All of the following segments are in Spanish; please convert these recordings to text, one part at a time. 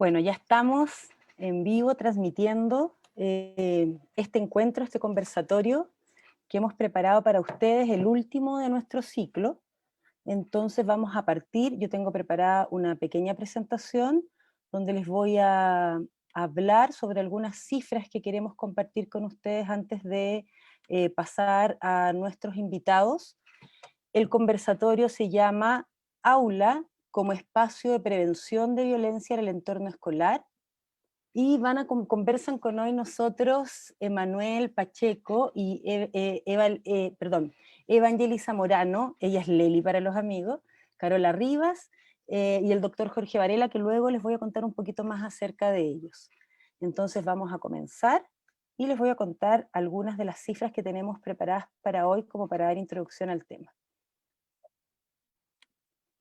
Bueno, ya estamos en vivo transmitiendo este encuentro, este conversatorio que hemos preparado para ustedes, el último de nuestro ciclo. Entonces vamos a partir, yo tengo preparada una pequeña presentación donde les voy a hablar sobre algunas cifras que queremos compartir con ustedes antes de pasar a nuestros invitados. El conversatorio se llama Aula como espacio de prevención de violencia en el entorno escolar, y conversan con hoy nosotros Emanuel Pacheco y Evangeli Zamorano, ella es Leli para los amigos, Carola Rivas, y el doctor Jorge Varela, que luego les voy a contar un poquito más acerca de ellos. Entonces vamos a comenzar y les voy a contar algunas de las cifras que tenemos preparadas para hoy como para dar introducción al tema.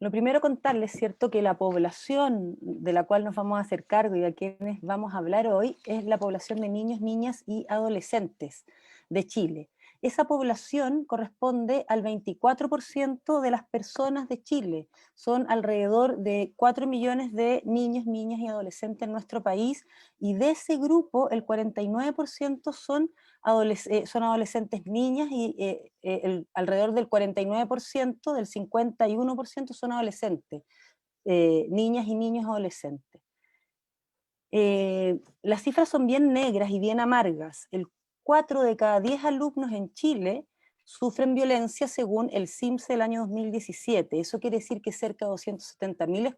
Lo primero contarles, ¿cierto?, que la población de la cual nos vamos a hacer cargo y a quienes vamos a hablar hoy es la población de niños, niñas y adolescentes de Chile. Esa población corresponde al 24% de las personas de Chile. Son alrededor de 4 millones de niños, niñas y adolescentes en nuestro país, y de ese grupo el 49% son adolescentes niñas y alrededor del 49%, del 51% son adolescentes, niñas y niños adolescentes. Las cifras son bien negras y bien amargas. 4 de cada 10 alumnos en Chile sufren violencia según el CIMSE del año 2017. Eso quiere decir que cerca de 270.000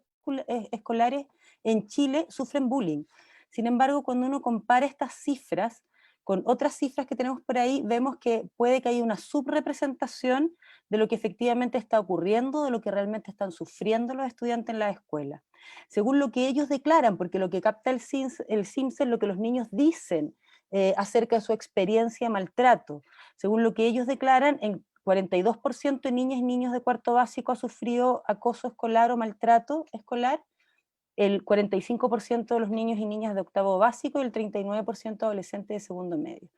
escolares en Chile sufren bullying. Sin embargo, cuando uno compara estas cifras con otras cifras que tenemos por ahí, vemos que puede que haya una subrepresentación de lo que efectivamente está ocurriendo, de lo que realmente están sufriendo los estudiantes en la escuela. Según lo que ellos declaran, porque lo que capta el CIMSE es lo que los niños dicen acerca de su experiencia de maltrato. Según lo que ellos declaran, el 42% de niñas y niños de cuarto básico ha sufrido acoso escolar o maltrato escolar, el 45% de los niños y niñas de octavo básico y el 39% de adolescentes de segundo medio.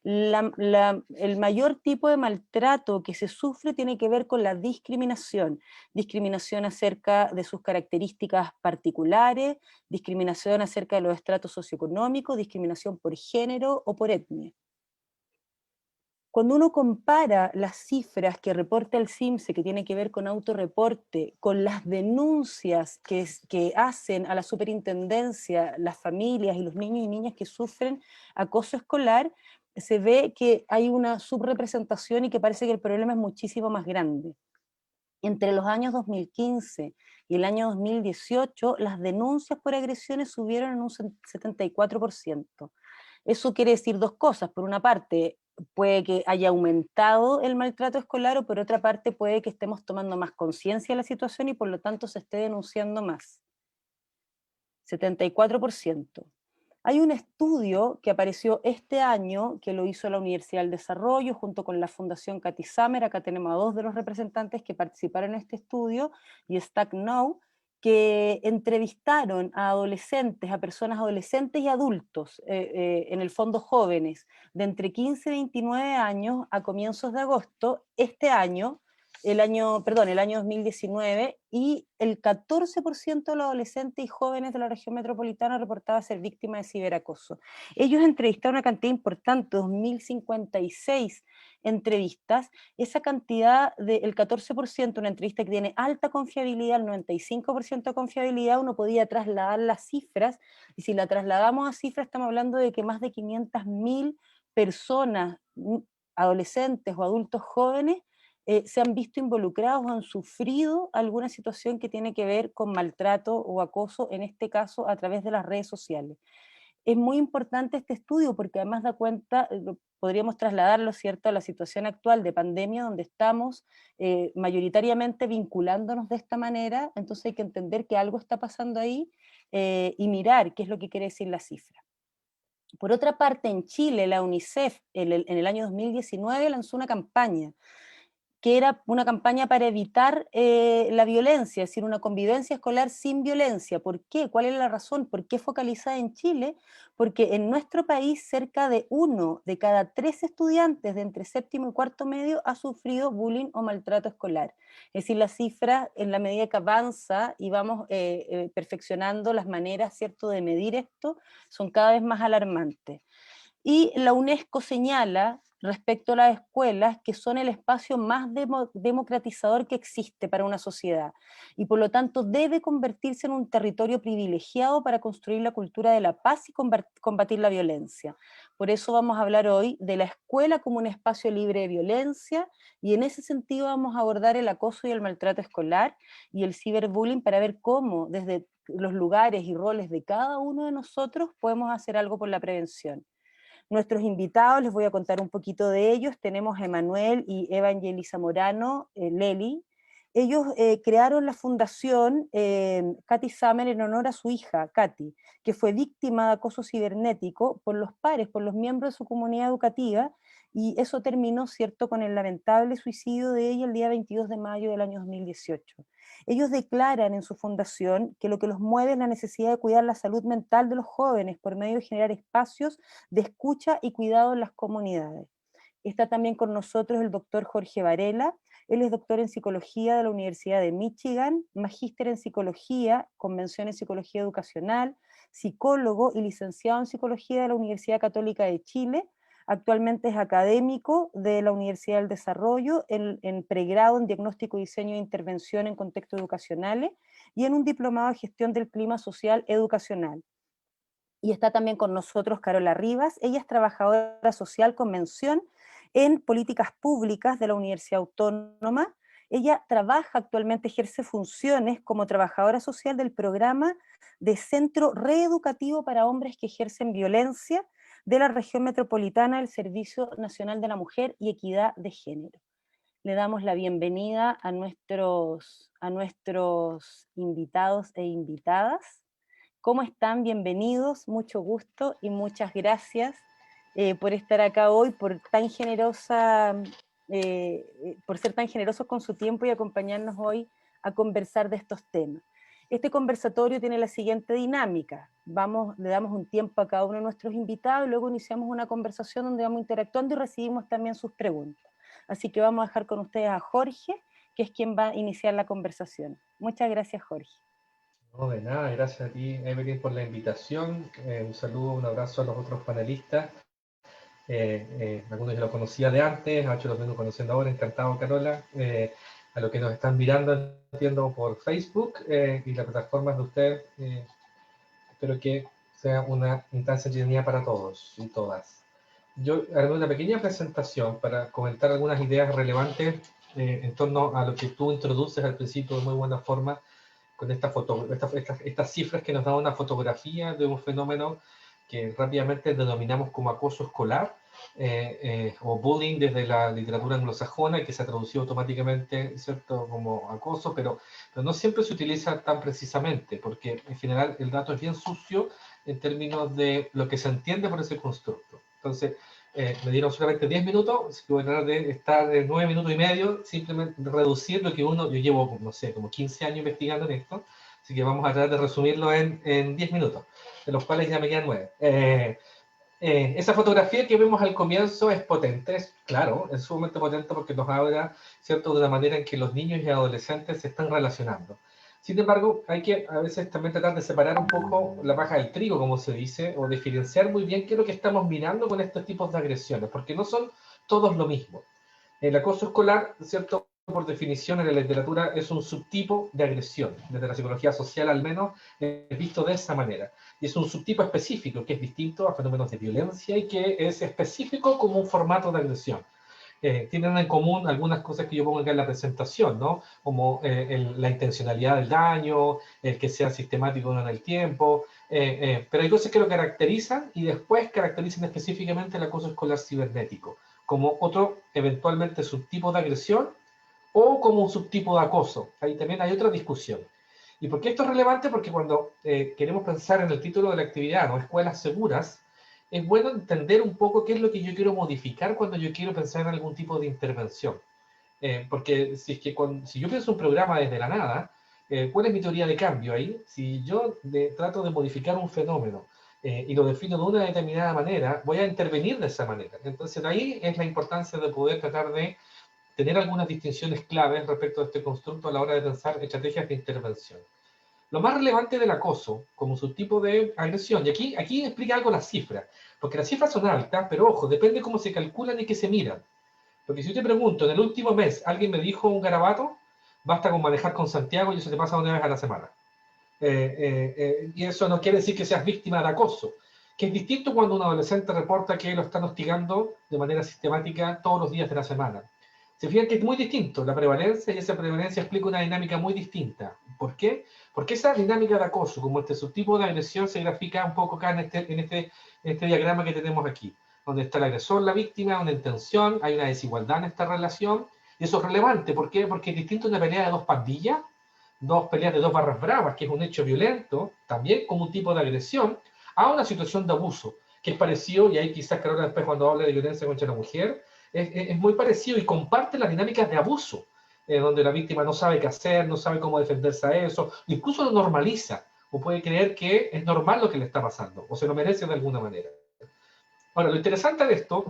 El mayor tipo de maltrato que se sufre tiene que ver con la discriminación, discriminación acerca de sus características particulares, discriminación acerca de los estratos socioeconómicos, discriminación por género o por etnia. Cuando uno compara las cifras que reporta el CIMSE, que tiene que ver con autorreporte, con las denuncias que hacen a la superintendencia las familias y los niños y niñas que sufren acoso escolar, se ve que hay una subrepresentación y que parece que el problema es muchísimo más grande. Entre los años 2015 y el año 2018, las denuncias por agresiones subieron en un 74%. Eso quiere decir dos cosas. Por una parte, puede que haya aumentado el maltrato escolar, o por otra parte puede que estemos tomando más conciencia de la situación y por lo tanto se esté denunciando más. 74%. Hay un estudio que apareció este año, que lo hizo la Universidad del Desarrollo junto con la Fundación Cathy Summer. Acá tenemos a dos de los representantes que participaron en este estudio, y Stack Now, que entrevistaron a adolescentes, a personas adolescentes y adultos, en el fondo jóvenes, de entre 15 y 29 años a comienzos de agosto, este año, el año 2019, y el 14% de los adolescentes y jóvenes de la región metropolitana reportaba ser víctima de ciberacoso. Ellos entrevistaron una cantidad importante, 2.056 entrevistas. Esa cantidad del 14%, una entrevista que tiene alta confiabilidad, el 95% de confiabilidad, uno podía trasladar las cifras, y si la trasladamos a cifras estamos hablando de que más de 500.000 personas, adolescentes o adultos jóvenes, se han visto involucrados o han sufrido alguna situación que tiene que ver con maltrato o acoso, en este caso a través de las redes sociales. Es muy importante este estudio porque además da cuenta, podríamos trasladarlo, ¿cierto?, a la situación actual de pandemia, donde estamos mayoritariamente vinculándonos de esta manera. Entonces hay que entender que algo está pasando ahí, y mirar qué es lo que quiere decir la cifra. Por otra parte, en Chile, la UNICEF en el año 2019 lanzó una campaña que era una campaña para evitar la violencia, es decir, una convivencia escolar sin violencia. ¿Por qué? ¿Cuál es la razón? ¿Por qué focalizada en Chile? Porque en nuestro país cerca de 1 de cada 3 estudiantes de entre séptimo y cuarto medio ha sufrido bullying o maltrato escolar. Es decir, la cifra, en la medida que avanza y vamos perfeccionando las maneras, ¿cierto?, de medir esto, son cada vez más alarmantes. Y la UNESCO señala respecto a las escuelas que son el espacio más democratizador que existe para una sociedad y por lo tanto debe convertirse en un territorio privilegiado para construir la cultura de la paz y combatir la violencia. Por eso vamos a hablar hoy de la escuela como un espacio libre de violencia y en ese sentido vamos a abordar el acoso y el maltrato escolar y el ciberbullying para ver cómo desde los lugares y roles de cada uno de nosotros podemos hacer algo por la prevención. Nuestros invitados, les voy a contar un poquito de ellos. Tenemos a Emanuel y Evangelisa Morano, Leli. Ellos crearon la fundación Katy Summer en honor a su hija, Katy, que fue víctima de acoso cibernético por los pares, por los miembros de su comunidad educativa, y eso terminó, ¿cierto?, con el lamentable suicidio de ella el día 22 de mayo del año 2018. Ellos declaran en su fundación que lo que los mueve es la necesidad de cuidar la salud mental de los jóvenes por medio de generar espacios de escucha y cuidado en las comunidades. Está también con nosotros el doctor Jorge Varela. Él es doctor en psicología de la Universidad de Michigan, magíster en psicología, convención en psicología educacional, psicólogo y licenciado en psicología de la Universidad Católica de Chile. Actualmente es académico de la Universidad del Desarrollo en pregrado en diagnóstico, diseño e intervención en contextos educacionales y en un diplomado de gestión del clima social educacional. Y está también con nosotros Carola Rivas. Ella es trabajadora social con mención en políticas públicas de la Universidad Autónoma. Ella trabaja actualmente, ejerce funciones como trabajadora social del programa de Centro Reeducativo para Hombres que Ejercen Violencia de la región metropolitana del Servicio Nacional de la Mujer y Equidad de Género. Le damos la bienvenida a nuestros invitados e invitadas. ¿Cómo están? Bienvenidos, mucho gusto y muchas gracias por estar acá hoy, por ser tan generosos con su tiempo y acompañarnos hoy a conversar de estos temas. Este conversatorio tiene la siguiente dinámica. Le damos un tiempo a cada uno de nuestros invitados y luego iniciamos una conversación donde vamos interactuando y recibimos también sus preguntas. Así que vamos a dejar con ustedes a Jorge, que es quien va a iniciar la conversación. Muchas gracias, Jorge. No, de nada, gracias a ti, Evelyn, por la invitación. Un saludo, un abrazo a los otros panelistas. Algunos ya lo conocía de antes, a otros los vengo conociendo ahora, encantado, Carola. A los que nos están mirando, entiendo, por Facebook y las plataformas de ustedes, espero que sea una instancia entretenida para todos y todas. Yo haré una pequeña presentación para comentar algunas ideas relevantes en torno a lo que tú introduces al principio de muy buena forma, con estas cifras que nos dan una fotografía de un fenómeno que rápidamente denominamos como acoso escolar o bullying desde la literatura anglosajona, que se ha traducido automáticamente, ¿cierto?, como acoso, pero no siempre se utiliza tan precisamente, porque en general el dato es bien sucio en términos de lo que se entiende por ese constructo. Entonces, me dieron solamente 10 minutos, así que voy a tratar de estar en 9 minutos y medio, simplemente reducir lo que yo llevo, no sé, como 15 años investigando en esto, así que vamos a tratar de resumirlo en 10 minutos, de los cuales ya me quedan 9. Esa fotografía que vemos al comienzo es potente, claro, es sumamente potente porque nos habla, ¿cierto?, de una manera en que los niños y adolescentes se están relacionando. Sin embargo, hay que a veces también tratar de separar un poco la paja del trigo, como se dice, o diferenciar muy bien qué es lo que estamos mirando con estos tipos de agresiones, porque no son todos lo mismo. El acoso escolar, ¿cierto?, por definición en la literatura es un subtipo de agresión, desde la psicología social al menos es visto de esa manera. Y es un subtipo específico que es distinto a fenómenos de violencia y que es específico como un formato de agresión. Tienen en común algunas cosas que yo pongo acá en la presentación, ¿no? Como la intencionalidad del daño, el que sea sistemático en el tiempo, pero hay cosas que lo caracterizan y después caracterizan específicamente el acoso escolar cibernético, como otro eventualmente subtipo de agresión o como un subtipo de acoso. Ahí también hay otra discusión. ¿Y por qué esto es relevante? Porque cuando queremos pensar en el título de la actividad, ¿no?, escuelas seguras, es bueno entender un poco qué es lo que yo quiero modificar cuando yo quiero pensar en algún tipo de intervención. Porque si, es que si yo pienso un programa desde la nada, ¿cuál es mi teoría de cambio ahí? Si yo trato de modificar un fenómeno y lo defino de una determinada manera, voy a intervenir de esa manera. Entonces, de ahí es la importancia de poder tratar de tener algunas distinciones claves respecto a este constructo a la hora de pensar estrategias de intervención. Lo más relevante del acoso, como su tipo de agresión, y aquí explica algo las cifras, porque las cifras son altas, pero ojo, depende cómo se calculan y qué se miran. Porque si yo te pregunto, en el último mes, ¿alguien me dijo un garabato? Basta con manejar con Santiago y eso te pasa una vez a la semana. Y eso no quiere decir que seas víctima de acoso, que es distinto cuando un adolescente reporta que lo están hostigando de manera sistemática todos los días de la semana. Se fijan que es muy distinto la prevalencia, y esa prevalencia explica una dinámica muy distinta. ¿Por qué? Porque esa dinámica de acoso, como este subtipo de agresión, se grafica un poco acá en este diagrama que tenemos aquí, donde está el agresor, la víctima, una intención, hay una desigualdad en esta relación, y eso es relevante. ¿Por qué? Porque es distinto una pelea de dos pandillas, dos peleas de dos barras bravas, que es un hecho violento, también como un tipo de agresión, a una situación de abuso, que es parecido, y ahí quizás Carola después cuando hable de violencia contra la mujer, es muy parecido y comparte las dinámicas de abuso, donde la víctima no sabe qué hacer, no sabe cómo defenderse a eso, incluso lo normaliza, o puede creer que es normal lo que le está pasando, o se lo merece de alguna manera. Ahora, lo interesante de esto,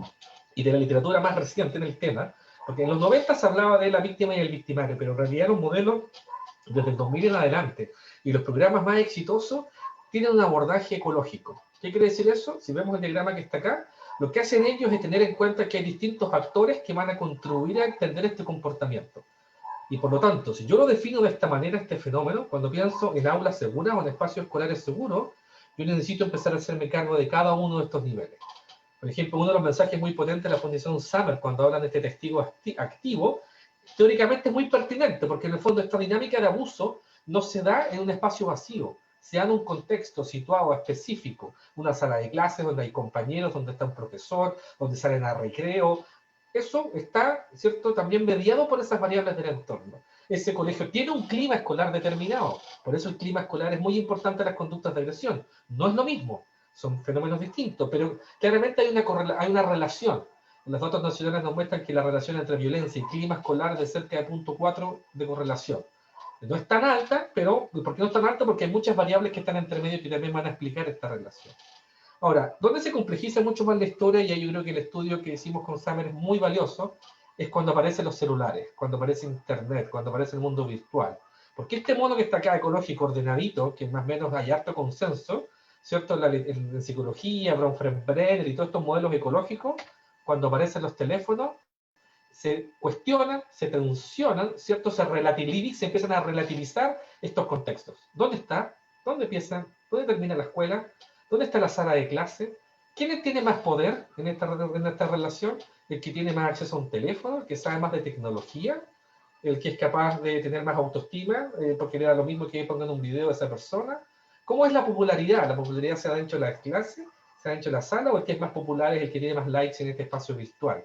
y de la literatura más reciente en el tema, porque en los 90 se hablaba de la víctima y el victimario, pero en realidad era un modelo desde el 2000 en adelante, y los programas más exitosos tienen un abordaje ecológico. ¿Qué quiere decir eso? Si vemos el diagrama que está acá, lo que hacen ellos es tener en cuenta que hay distintos actores que van a contribuir a entender este comportamiento. Y por lo tanto, si yo lo defino de esta manera, este fenómeno, cuando pienso en aulas seguras o en espacios escolares seguros, yo necesito empezar a hacerme cargo de cada uno de estos niveles. Por ejemplo, uno de los mensajes muy potentes de la Fundación Summer, cuando hablan de este testigo activo, teóricamente es muy pertinente, porque en el fondo esta dinámica de abuso no se da en un espacio vacío, se da en un contexto situado específico, una sala de clases donde hay compañeros, donde está un profesor, donde salen a recreo. Eso está, ¿cierto?, también mediado por esas variables del entorno. Ese colegio tiene un clima escolar determinado, por eso el clima escolar es muy importante en las conductas de agresión. No es lo mismo, son fenómenos distintos, pero claramente hay una relación. Los datos nacionales nos muestran que la relación entre violencia y clima escolar es de cerca de 0.4 de correlación. No es tan alta, pero ¿por qué no es tan alta? Porque hay muchas variables que están entre medio y que también van a explicar esta relación. Ahora, donde se complejiza mucho más la historia, y ahí yo creo que el estudio que hicimos con Summer es muy valioso, es cuando aparecen los celulares, cuando aparece Internet, cuando aparece el mundo virtual. Porque este modo que está acá, ecológico, ordenadito, que más o menos hay harto consenso, ¿cierto? En psicología, Bronfenbrenner y todos estos modelos ecológicos, cuando aparecen los teléfonos, se cuestionan, se tensionan, ¿cierto? Se empiezan a relativizar estos contextos. ¿Dónde está? ¿Dónde empiezan? ¿Dónde termina la escuela? ¿Dónde está la sala de clase? ¿Quién tiene más poder en esta relación? ¿El que tiene más acceso a un teléfono? ¿El que sabe más de tecnología? ¿El que es capaz de tener más autoestima? Porque le da lo mismo que pongan un video de esa persona. ¿Cómo es la popularidad? ¿La popularidad se da dentro de la clase? ¿Se da dentro de la sala? ¿O el que es más popular es el que tiene más likes en este espacio virtual?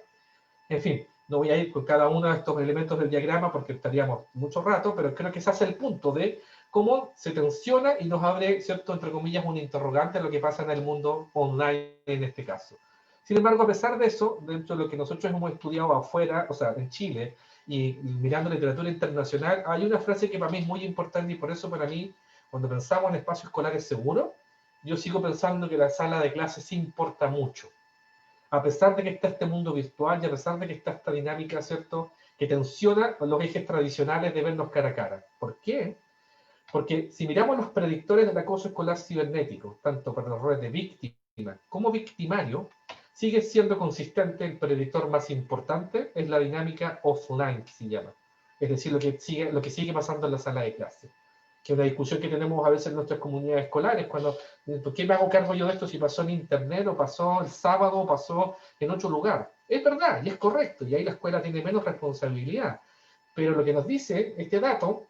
En fin, no voy a ir con cada uno de estos elementos del diagrama porque estaríamos mucho rato, pero creo que ese hace el punto de cómo se tensiona y nos abre, ¿cierto?, entre comillas, un interrogante a lo que pasa en el mundo online en este caso. Sin embargo, a pesar de eso, dentro de lo que nosotros hemos estudiado afuera, o sea, en Chile, y mirando literatura internacional, hay una frase que para mí es muy importante y por eso para mí, cuando pensamos en espacios escolares seguros, yo sigo pensando que la sala de clases sí importa mucho. A pesar de que está este mundo virtual y a pesar de que está esta dinámica, ¿cierto?, que tensiona los ejes tradicionales de vernos cara a cara. ¿Por qué? Porque si miramos los predictores del acoso escolar cibernético, tanto para los roles de víctima como victimario, sigue siendo consistente. El predictor más importante es la dinámica offline, que se llama. Es decir, lo que sigue pasando en la sala de clase. Que es una discusión que tenemos a veces en nuestras comunidades escolares, cuando, ¿por qué me hago cargo yo de esto si pasó en internet, o pasó el sábado, o pasó en otro lugar? Es verdad, y es correcto, y ahí la escuela tiene menos responsabilidad. Pero lo que nos dice este dato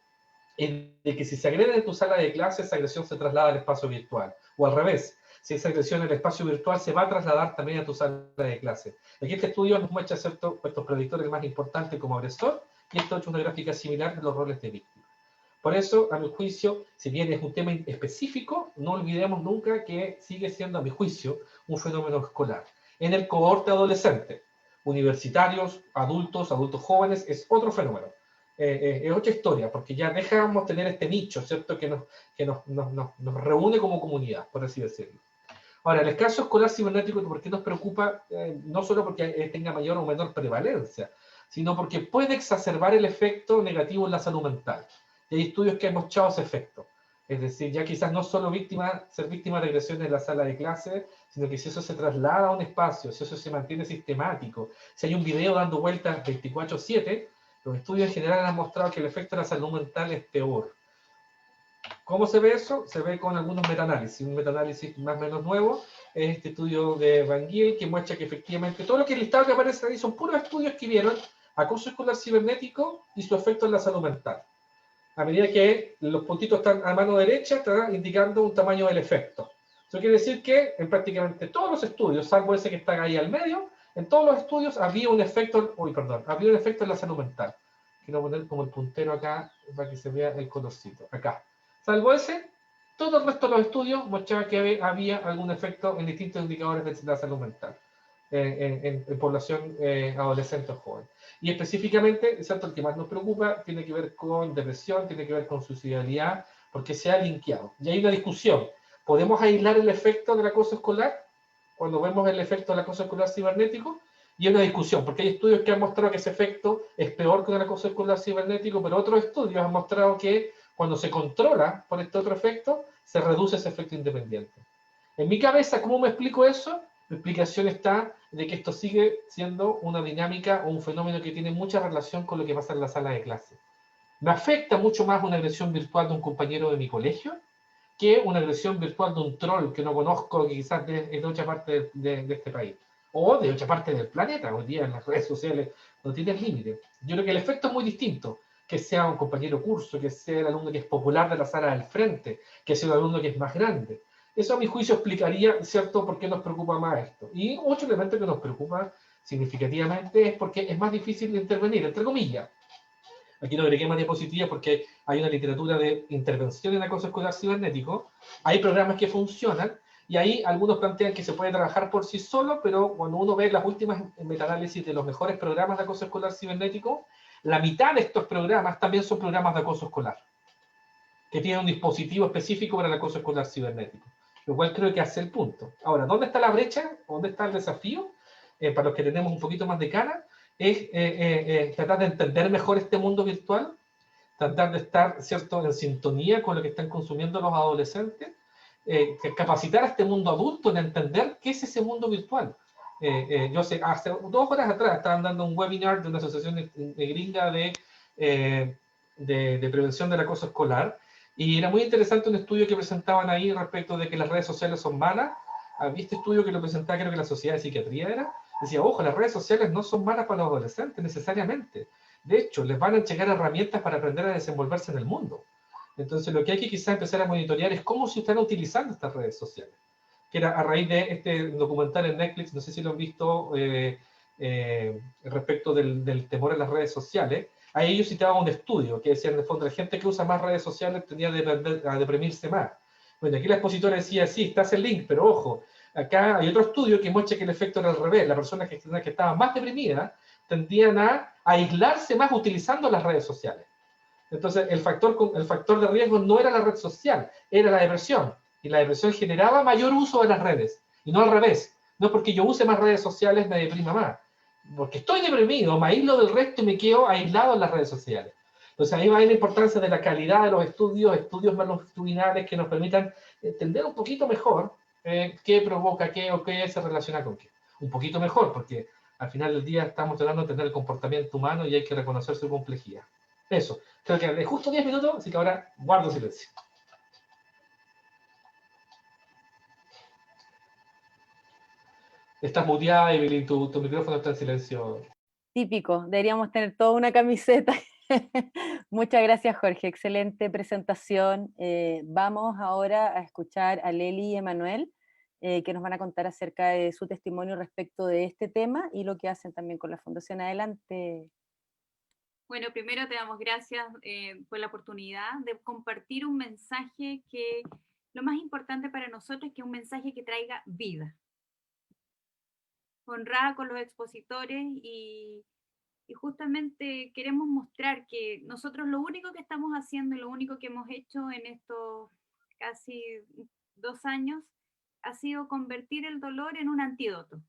es de que si se agrede en tu sala de clase, esa agresión se traslada al espacio virtual. O al revés, si esa agresión en el espacio virtual se va a trasladar también a tu sala de clase. Aquí este estudio nos muestra, ¿cierto?, estos predictores más importantes como agresor, y esto es una gráfica similar de los roles de víctima. Por eso, a mi juicio, si bien es un tema específico, no olvidemos nunca que sigue siendo, a mi juicio, un fenómeno escolar. En el cohorte adolescente, universitarios, adultos, adultos jóvenes, es otro fenómeno. Es otra historia, porque ya dejamos tener este nicho, ¿cierto?, que nos reúne como comunidad, por así decirlo. Ahora, el caso escolar cibernético, ¿por qué nos preocupa? No solo porque tenga mayor o menor prevalencia, sino porque puede exacerbar el efecto negativo en la salud mental. Y hay estudios que han mostrado ese efecto. Es decir, ya quizás no solo ser víctima de agresiones en la sala de clase, sino que si eso se traslada a un espacio, si eso se mantiene sistemático, si hay un video dando vueltas 24/7, los estudios en general han mostrado que el efecto de la salud mental es peor. ¿Cómo se ve eso? Se ve con algunos metaanálisis. Un metaanálisis más o menos nuevo es este estudio de Van Giel, que muestra que efectivamente todo lo que el listado que aparece ahí son puros estudios que vieron acoso escolar cibernético y su efecto en la salud mental. A medida que los puntitos están a mano derecha, está indicando un tamaño del efecto. Eso quiere decir que en prácticamente todos los estudios, salvo ese que está ahí al medio, en todos los estudios había un efecto, había un efecto en la salud mental. Quiero poner como el puntero acá para que se vea el colorcito. Acá. Salvo ese, todo el resto de los estudios mostraba que había algún efecto en distintos indicadores de la salud mental en población adolescente o joven. Y específicamente, ¿cierto?, el que más nos preocupa tiene que ver con depresión, tiene que ver con suicidalidad, porque se ha linkeado. Y hay una discusión. ¿Podemos aislar el efecto del acoso escolar cuando vemos el efecto del acoso escolar cibernético? Y hay una discusión, porque hay estudios que han mostrado que ese efecto es peor que el acoso escolar cibernético, pero otros estudios han mostrado que cuando se controla por este otro efecto, se reduce ese efecto independiente. En mi cabeza, ¿cómo me explico eso? La explicación está de que esto sigue siendo una dinámica o un fenómeno que tiene mucha relación con lo que pasa en la sala de clase. Me afecta mucho más una agresión virtual de un compañero de mi colegio que una agresión virtual de un troll que no conozco, que quizás es de otra parte de este país. O de otra parte del planeta. Hoy día en las redes sociales no tienen límite. Yo creo que el efecto es muy distinto. Que sea un compañero curso, que sea el alumno que es popular de la sala del frente, que sea el alumno que es más grande. Eso a mi juicio explicaría, ¿cierto?, por qué nos preocupa más esto. Y otro elemento que nos preocupa significativamente es porque es más difícil de intervenir, entre comillas. Aquí no agregué más diapositivas porque hay una literatura de intervención en acoso escolar cibernético, hay programas que funcionan, y ahí algunos plantean que se puede trabajar por sí solo, pero cuando uno ve las últimas metaanálisis de los mejores programas de acoso escolar cibernético, la mitad de estos programas también son programas de acoso escolar, que tienen un dispositivo específico para el acoso escolar cibernético, lo cual creo que hace el punto. Ahora, ¿dónde está la brecha? ¿Dónde está el desafío? Para los que tenemos un poquito más de cara, es tratar de entender mejor este mundo virtual, tratar de estar, ¿cierto?, en sintonía con lo que están consumiendo los adolescentes, capacitar a este mundo adulto en entender qué es ese mundo virtual. Yo sé, hace 2 horas atrás estaban dando un webinar de una asociación gringa de prevención del acoso escolar, y era muy interesante un estudio que presentaban ahí respecto de que las redes sociales son malas. Había este estudio que lo presentaba, creo que la Sociedad de Psiquiatría era, decía, ojo, las redes sociales no son malas para los adolescentes necesariamente. De hecho, les van a entregar herramientas para aprender a desenvolverse en el mundo. Entonces, lo que hay que quizás empezar a monitorear es cómo se están utilizando estas redes sociales. Que era a raíz de este documental en Netflix, no sé si lo han visto, respecto del temor a las redes sociales. Ahí ellos citaban un estudio que decía, en el fondo, la gente que usa más redes sociales tendía a deprimirse más. Bueno, aquí la expositora decía, sí, está ese link, pero ojo, acá hay otro estudio que muestra que el efecto era al revés. Las personas que estaban más deprimidas tendían a aislarse más utilizando las redes sociales. Entonces, el factor de riesgo no era la red social, era la depresión. Y la depresión generaba mayor uso de las redes. Y no al revés. No es porque yo use más redes sociales me deprima más. Porque estoy deprimido, me aíslo del resto y me quedo aislado en las redes sociales. Entonces, ahí va la importancia de la calidad de los estudios más longitudinales que nos permitan entender un poquito mejor qué provoca qué o qué se relaciona con qué. Un poquito mejor, porque al final del día estamos tratando de entender el comportamiento humano y hay que reconocer su complejidad. Eso. Creo que hablé justo 10 minutos, así que ahora guardo silencio. Estás muteada, Evelyn, tu micrófono está en silencio. Típico, deberíamos tener toda una camiseta. Muchas gracias, Jorge, excelente presentación. Vamos ahora a escuchar a Leli y Emanuel, que nos van a contar acerca de su testimonio respecto de este tema y lo que hacen también con la Fundación. Adelante. Bueno, primero te damos gracias por la oportunidad de compartir un mensaje que lo más importante para nosotros es que es un mensaje que traiga vida. honrada con los expositores y justamente queremos mostrar que nosotros lo único que estamos haciendo y lo único que hemos hecho en estos casi 2 años ha sido convertir el dolor en un antídoto.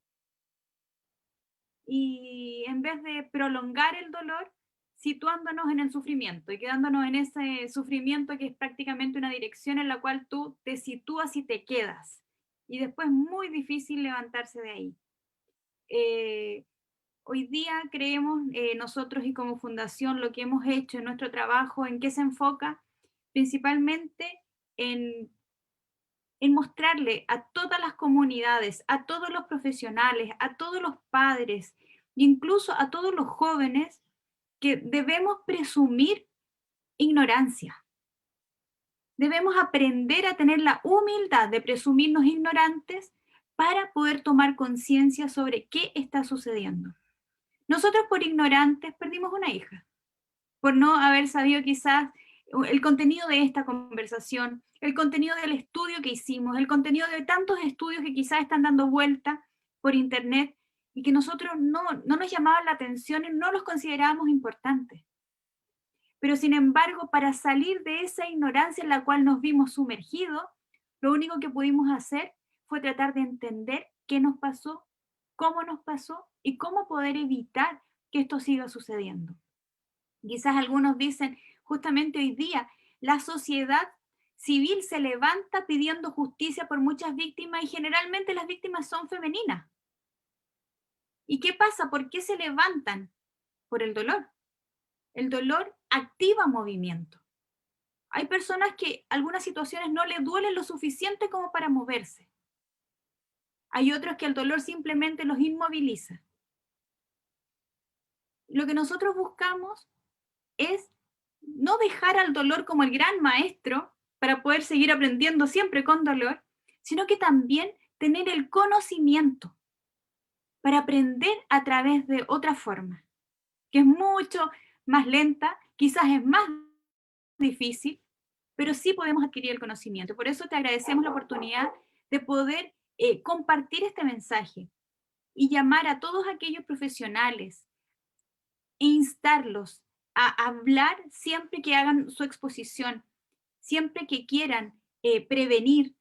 Y en vez de prolongar el dolor, situándonos en el sufrimiento y quedándonos en ese sufrimiento que es prácticamente una dirección en la cual tú te sitúas y te quedas. Y después es muy difícil levantarse de ahí. Hoy día creemos nosotros y como fundación lo que hemos hecho en nuestro trabajo, ¿en qué se enfoca? Principalmente en mostrarle a todas las comunidades, a todos los profesionales, a todos los padres, incluso a todos los jóvenes, que debemos presumir ignorancia. Debemos aprender a tener la humildad de presumirnos ignorantes para poder tomar conciencia sobre qué está sucediendo. Nosotros por ignorantes perdimos una hija, por no haber sabido quizás el contenido de esta conversación, el contenido del estudio que hicimos, el contenido de tantos estudios que quizás están dando vuelta por internet y que nosotros no nos llamaban la atención y no los considerábamos importantes. Pero sin embargo, para salir de esa ignorancia en la cual nos vimos sumergidos, lo único que pudimos hacer fue tratar de entender qué nos pasó, cómo nos pasó y cómo poder evitar que esto siga sucediendo. Quizás algunos dicen, justamente hoy día, la sociedad civil se levanta pidiendo justicia por muchas víctimas y generalmente las víctimas son femeninas. ¿Y qué pasa? ¿Por qué se levantan? Por el dolor. El dolor activa movimiento. Hay personas que algunas situaciones no les duelen lo suficiente como para moverse. Hay otros que el dolor simplemente los inmoviliza. Lo que nosotros buscamos es no dejar al dolor como el gran maestro para poder seguir aprendiendo siempre con dolor, sino que también tener el conocimiento para aprender a través de otra forma, que es mucho más lenta, quizás es más difícil, pero sí podemos adquirir el conocimiento. Por eso te agradecemos la oportunidad de poder compartir este mensaje y llamar a todos aquellos profesionales e instarlos a hablar siempre que hagan su exposición, siempre que quieran prevenir,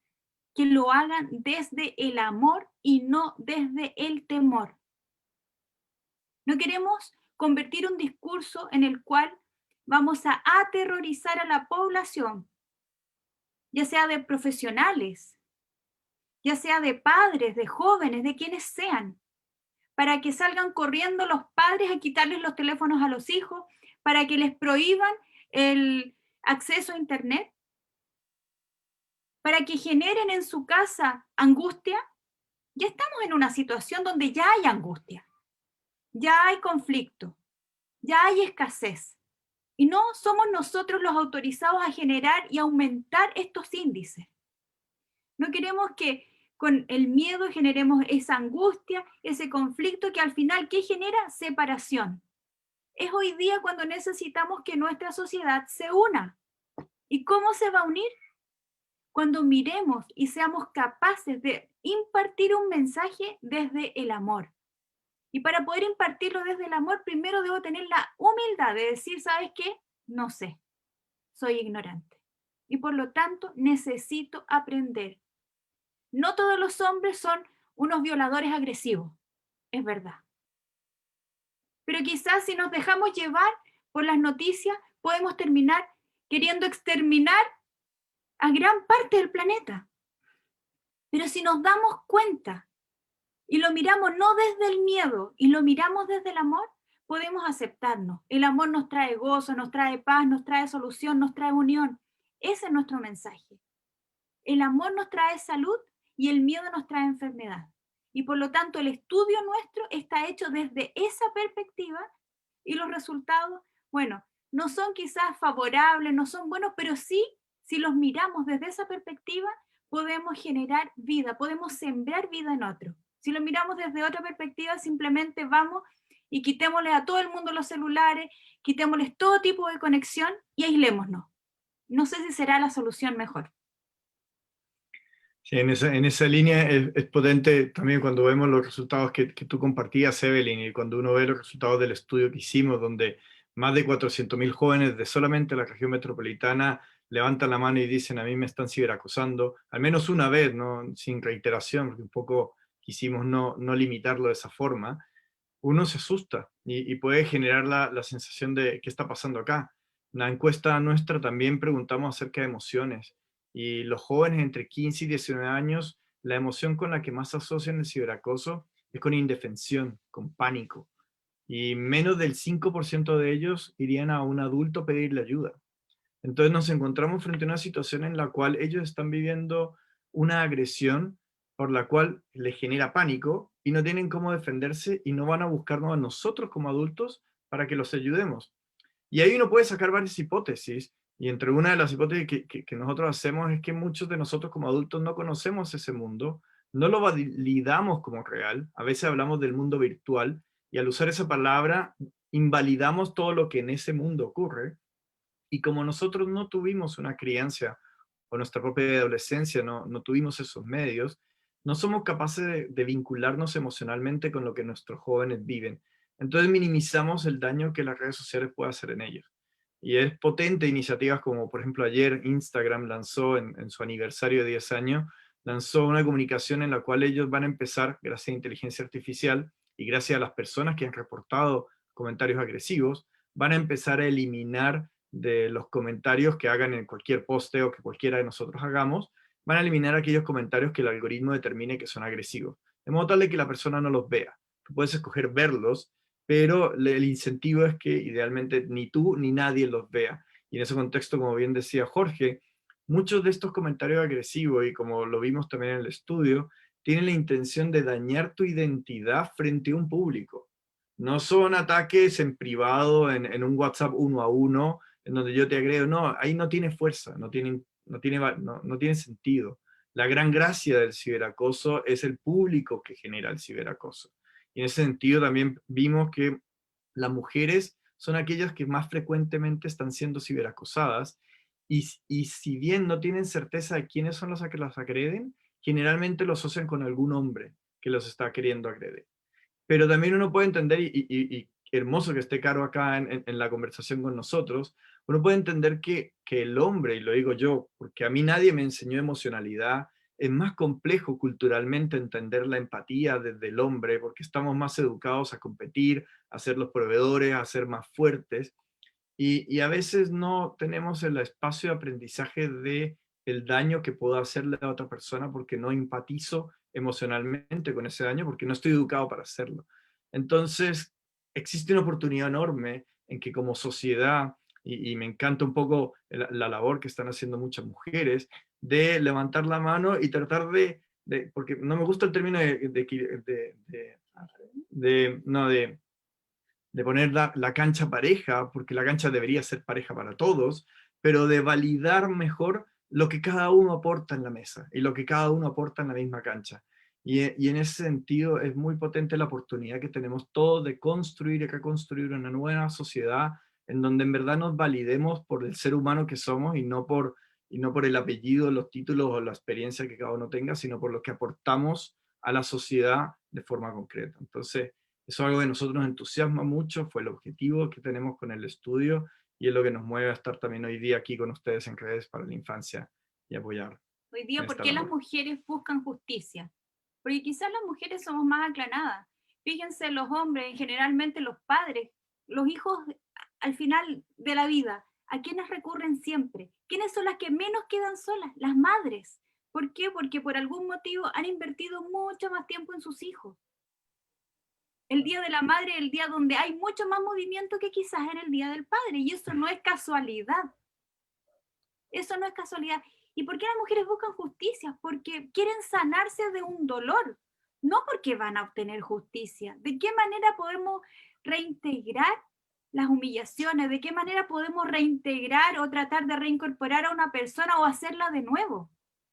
que lo hagan desde el amor y no desde el temor. No queremos convertir un discurso en el cual vamos a aterrorizar a la población, ya sea de profesionales, ya sea de padres, de jóvenes, de quienes sean, para que salgan corriendo los padres a quitarles los teléfonos a los hijos, para que les prohíban el acceso a internet, para que generen en su casa angustia. Ya estamos en una situación donde ya hay angustia, ya hay conflicto, ya hay escasez. Y no somos nosotros los autorizados a generar y aumentar estos índices. No queremos que con el miedo generemos esa angustia, ese conflicto que al final, ¿qué genera? Separación. Es hoy día cuando necesitamos que nuestra sociedad se una. ¿Y cómo se va a unir? Cuando miremos y seamos capaces de impartir un mensaje desde el amor. Y para poder impartirlo desde el amor, primero debo tener la humildad de decir, ¿sabes qué? No sé, soy ignorante. Y por lo tanto, necesito aprender. No todos los hombres son unos violadores agresivos, es verdad. Pero quizás si nos dejamos llevar por las noticias, podemos terminar queriendo exterminar a gran parte del planeta. Pero si nos damos cuenta y lo miramos no desde el miedo y lo miramos desde el amor, podemos aceptarnos. El amor nos trae gozo, nos trae paz, nos trae solución, nos trae unión. Ese es nuestro mensaje. El amor nos trae salud y el miedo nos trae enfermedad. Y por lo tanto el estudio nuestro está hecho desde esa perspectiva y los resultados, bueno, no son quizás favorables, no son buenos, pero sí, si los miramos desde esa perspectiva, podemos generar vida, podemos sembrar vida en otro. Si lo miramos desde otra perspectiva, simplemente vamos y quitémosle a todo el mundo los celulares, quitémosles todo tipo de conexión y aislémonos. No sé si será la solución mejor. Sí, en esa línea es potente también cuando vemos los resultados que tú compartías, Evelyn, y cuando uno ve los resultados del estudio que hicimos, donde más de 400.000 jóvenes de solamente la región metropolitana levantan la mano y dicen: a mí me están ciberacosando, al menos una vez, ¿no? Sin reiteración, porque un poco quisimos no limitarlo de esa forma. Uno se asusta y puede generar la sensación de ¿qué está pasando acá? En la encuesta nuestra también preguntamos acerca de emociones, y los jóvenes entre 15 y 19 años, la emoción con la que más asocian el ciberacoso es con indefensión, con pánico, y menos del 5% de ellos irían a un adulto a pedirle ayuda. Entonces nos encontramos frente a una situación en la cual ellos están viviendo una agresión por la cual les genera pánico y no tienen cómo defenderse, y no van a buscarnos a nosotros como adultos para que los ayudemos. Y ahí uno puede sacar varias hipótesis, y entre una de las hipótesis que nosotros hacemos es que muchos de nosotros como adultos no conocemos ese mundo, no lo validamos como real, a veces hablamos del mundo virtual, y al usar esa palabra invalidamos todo lo que en ese mundo ocurre, y como nosotros no tuvimos una crianza o nuestra propia adolescencia, no tuvimos esos medios, no somos capaces de vincularnos emocionalmente con lo que nuestros jóvenes viven. Entonces minimizamos el daño que las redes sociales pueden hacer en ellos. Y es potente iniciativas como, por ejemplo, ayer Instagram lanzó en su aniversario de 10 años, lanzó una comunicación en la cual ellos van a empezar, gracias a inteligencia artificial y gracias a las personas que han reportado comentarios agresivos, van a empezar a eliminar de los comentarios que hagan en cualquier posteo que cualquiera de nosotros hagamos, van a eliminar aquellos comentarios que el algoritmo determine que son agresivos, de modo tal de que la persona no los vea. Tú puedes escoger verlos, pero el incentivo es que idealmente ni tú ni nadie los vea. Y en ese contexto, como bien decía Jorge, muchos de estos comentarios agresivos, y como lo vimos también en el estudio, tienen la intención de dañar tu identidad frente a un público. No son ataques en privado, en un WhatsApp 1 a 1, en donde yo te agrego. No, ahí no tiene fuerza, no tiene sentido. La gran gracia del ciberacoso es el público que genera el ciberacoso. Y en ese sentido también vimos que las mujeres son aquellas que más frecuentemente están siendo ciberacosadas, y si bien no tienen certeza de quiénes son los que las agreden, generalmente lo asocian con algún hombre que los está queriendo agredir. Pero también uno puede entender, y hermoso que esté Caro acá en la conversación con nosotros, uno puede entender que el hombre, y lo digo yo, porque a mí nadie me enseñó emocionalidad, es más complejo culturalmente entender la empatía desde el hombre, porque estamos más educados a competir, a ser los proveedores, a ser más fuertes, y a veces no tenemos el espacio de aprendizaje de el daño que puedo hacerle a otra persona, porque no empatizo emocionalmente con ese daño, porque no estoy educado para hacerlo. Entonces, existe una oportunidad enorme en que como sociedad, y me encanta un poco la labor que están haciendo muchas mujeres, de levantar la mano y tratar porque no me gusta el término de poner la cancha pareja, porque la cancha debería ser pareja para todos, pero de validar mejor lo que cada uno aporta en la mesa y lo que cada uno aporta en la misma cancha. Y en ese sentido es muy potente la oportunidad que tenemos todos de construir y reconstruir una nueva sociedad en donde en verdad nos validemos por el ser humano que somos, y no por el apellido, los títulos o la experiencia que cada uno tenga, sino por lo que aportamos a la sociedad de forma concreta. Entonces, eso es algo que a nosotros nos entusiasma mucho, fue el objetivo que tenemos con el estudio, y es lo que nos mueve a estar también hoy día aquí con ustedes en Redes para la Infancia y apoyar. Hoy día, ¿por esta qué las labor. mujeres buscan justicia? Porque quizás las mujeres somos más aclaradas. Fíjense, los hombres, generalmente los padres, los hijos al final de la vida, ¿a quiénes recurren siempre? ¿Quiénes son las que menos quedan solas? Las madres. ¿Por qué? Porque por algún motivo han invertido mucho más tiempo en sus hijos. El Día de la Madre es el día donde hay mucho más movimiento que quizás en el Día del Padre, y eso no es casualidad. Eso no es casualidad. ¿Y por qué las mujeres buscan justicia? Porque quieren sanarse de un dolor, no porque van a obtener justicia. ¿De qué manera podemos reintegrar las humillaciones? ¿De qué manera podemos reintegrar o tratar de reincorporar a una persona o hacerla de nuevo?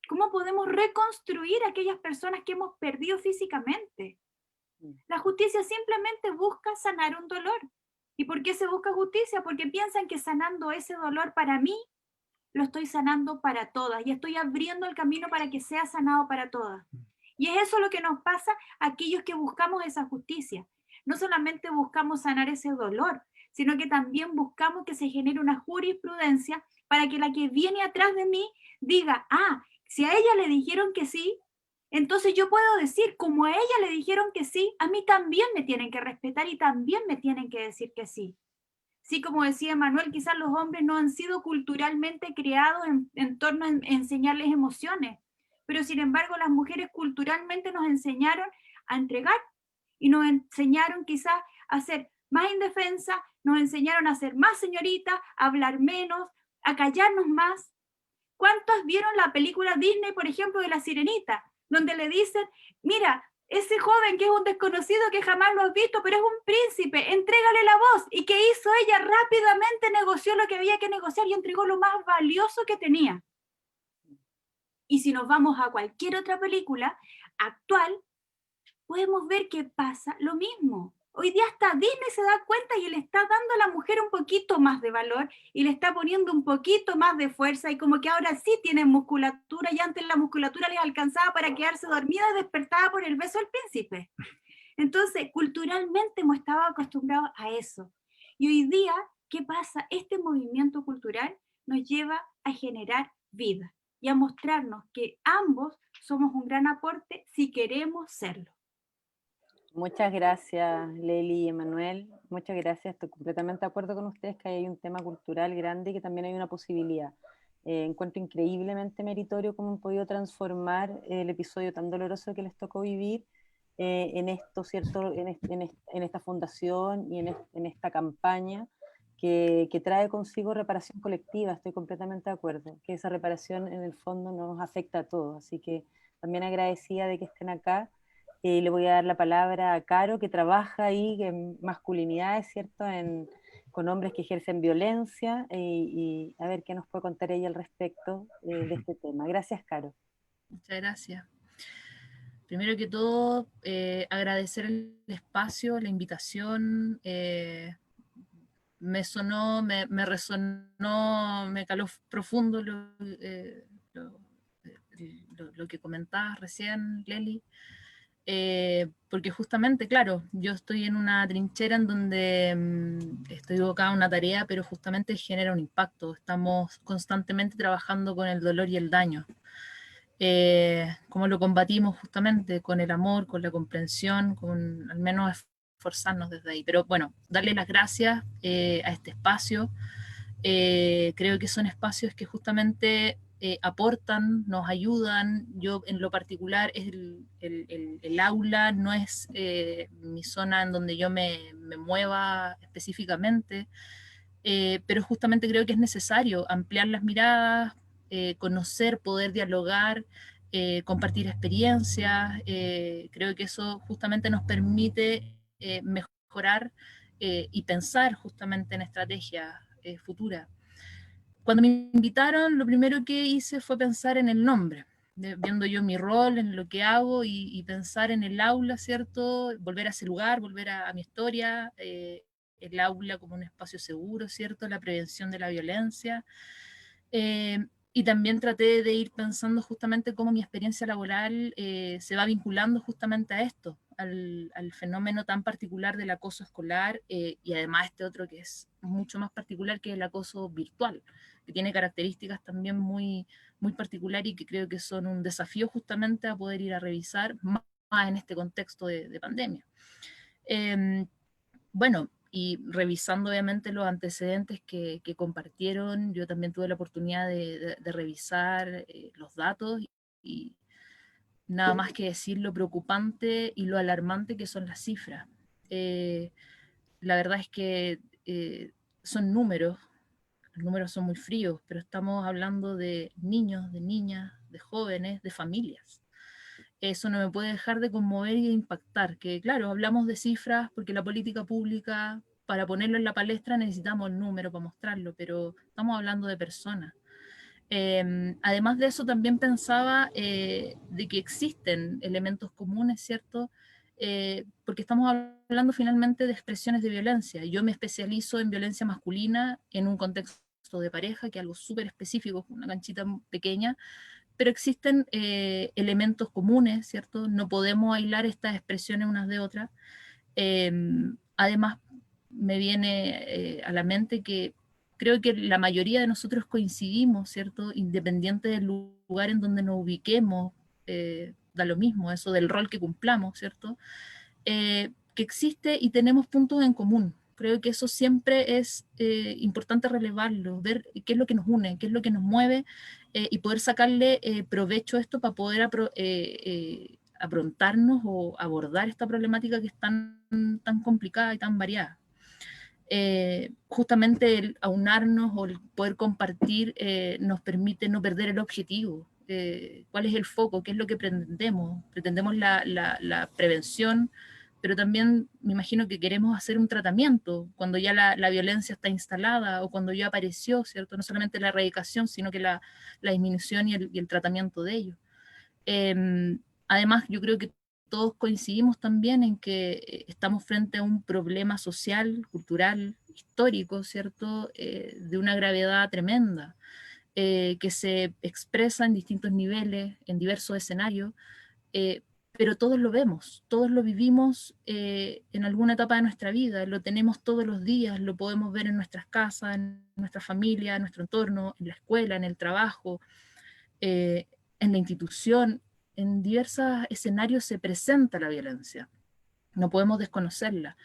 ¿Cómo podemos reconstruir a aquellas personas que hemos perdido físicamente? La justicia simplemente busca sanar un dolor. ¿Y por qué se busca justicia? Porque piensan que sanando ese dolor para mí, lo estoy sanando para todas y estoy abriendo el camino para que sea sanado para todas. Y es eso lo que nos pasa a aquellos que buscamos esa justicia. No solamente buscamos sanar ese dolor, sino que también buscamos que se genere una jurisprudencia para que la que viene atrás de mí diga, ah, si a ella le dijeron que sí, entonces yo puedo decir, como a ella le dijeron que sí, a mí también me tienen que respetar y también me tienen que decir que sí. Sí, como decía Manuel, quizás los hombres no han sido culturalmente creados en torno a enseñarles emociones, pero sin embargo las mujeres culturalmente nos enseñaron a entregar y nos enseñaron quizás a ser más indefensa, nos enseñaron a ser más señorita, a hablar menos, a callarnos más. ¿Cuántos vieron la película Disney, por ejemplo, de La Sirenita, donde le dicen, mira, ese joven que es un desconocido que jamás lo has visto, pero es un príncipe, entrégale la voz? ¿Y qué hizo ella? Rápidamente negoció lo que había que negociar y entregó lo más valioso que tenía. Y si nos vamos a cualquier otra película actual, podemos ver que pasa lo mismo. Hoy día hasta Disney se da cuenta y le está dando a la mujer un poquito más de valor y le está poniendo un poquito más de fuerza y como que ahora sí tienen musculatura y antes la musculatura les alcanzaba para quedarse dormida y despertada por el beso del príncipe. Entonces, culturalmente hemos estado acostumbrados a eso. Y hoy día, ¿qué pasa? Este movimiento cultural nos lleva a generar vida y a mostrarnos que ambos somos un gran aporte si queremos serlo. Muchas gracias, Leli y Emanuel. Muchas gracias. Estoy completamente de acuerdo con ustedes que hay un tema cultural grande y que también hay una posibilidad. Encuentro increíblemente meritorio cómo han podido transformar el episodio tan doloroso que les tocó vivir en esto, ¿cierto? En esta fundación y en esta campaña que trae consigo reparación colectiva. Estoy completamente de acuerdo, que esa reparación en el fondo nos afecta a todos. Así que también agradecida de que estén acá. Le voy a dar la palabra a Caro, que trabaja ahí en masculinidades, ¿cierto? Con hombres que ejercen violencia, y a ver qué nos puede contar ella al respecto de este tema. Gracias, Caro. Muchas gracias. Primero que todo, agradecer el espacio, la invitación. Me sonó, me resonó, me caló profundo lo que comentabas recién, Leli. Porque justamente, claro, yo estoy en una trinchera en donde estoy evocada en una tarea, pero justamente genera un impacto. Estamos constantemente trabajando con el dolor y el daño. Cómo lo combatimos justamente con el amor, con la comprensión, con al menos esforzarnos desde ahí. Pero bueno, darle las gracias a este espacio. Creo que son espacios que justamente aportan, nos ayudan. Yo en lo particular, el aula no es mi zona en donde yo me mueva específicamente, pero justamente creo que es necesario ampliar las miradas, conocer, poder dialogar, compartir experiencias. Creo que eso justamente nos permite mejorar y pensar justamente en estrategias futuras. Cuando me invitaron, lo primero que hice fue pensar en el nombre, viendo yo mi rol, en lo que hago y pensar en el aula, ¿cierto? Volver a ese lugar, volver a mi historia, el aula como un espacio seguro, ¿cierto? La prevención de la violencia. Y también traté de ir pensando justamente cómo mi experiencia laboral se va vinculando justamente a esto, al fenómeno tan particular del acoso escolar y además este otro que es mucho más particular, que es el acoso virtual, que tiene características también muy, muy particulares y que creo que son un desafío justamente a poder ir a revisar más en este contexto de pandemia. Bueno, y revisando obviamente los antecedentes que compartieron, yo también tuve la oportunidad de revisar los datos y nada más que decir lo preocupante y lo alarmante que son las cifras. La verdad es que son números, los números son muy fríos, pero estamos hablando de niños, de niñas, de jóvenes, de familias. Eso no me puede dejar de conmover y de impactar, que claro, hablamos de cifras porque la política pública, para ponerlo en la palestra necesitamos el número para mostrarlo, pero estamos hablando de personas. Además de eso, también pensaba de que existen elementos comunes, ¿cierto? Porque estamos hablando finalmente de expresiones de violencia. Yo me especializo en violencia masculina en un contexto o de pareja, que es algo súper específico, una canchita pequeña, pero existen elementos comunes, ¿cierto? No podemos aislar estas expresiones unas de otras. Además, me viene a la mente que creo que la mayoría de nosotros coincidimos, ¿cierto? Independiente del lugar en donde nos ubiquemos, da lo mismo, eso del rol que cumplamos, ¿cierto? Que existe y tenemos puntos en común. Creo que eso siempre es importante relevarlo, ver qué es lo que nos une, qué es lo que nos mueve y poder sacarle provecho a esto para poder aprontarnos o abordar esta problemática que es tan complicada y tan variada. Justamente el aunarnos o el poder compartir nos permite no perder el objetivo. ¿Cuál es el foco? ¿Qué es lo que pretendemos? Pretendemos la prevención, pero también me imagino que queremos hacer un tratamiento cuando ya la violencia está instalada o cuando ya apareció, ¿cierto? No solamente la erradicación, sino que la disminución y el tratamiento de ello. Además, yo creo que todos coincidimos también en que estamos frente a un problema social, cultural, histórico, ¿cierto? De una gravedad tremenda, que se expresa en distintos niveles, en diversos escenarios, pero todos lo vemos, todos lo vivimos en alguna etapa de nuestra vida, lo tenemos todos los días, lo podemos ver en nuestras casas, en nuestra familia, en nuestro entorno, en la escuela, en el trabajo, en la institución. En diversos escenarios se presenta la violencia, no podemos desconocerla.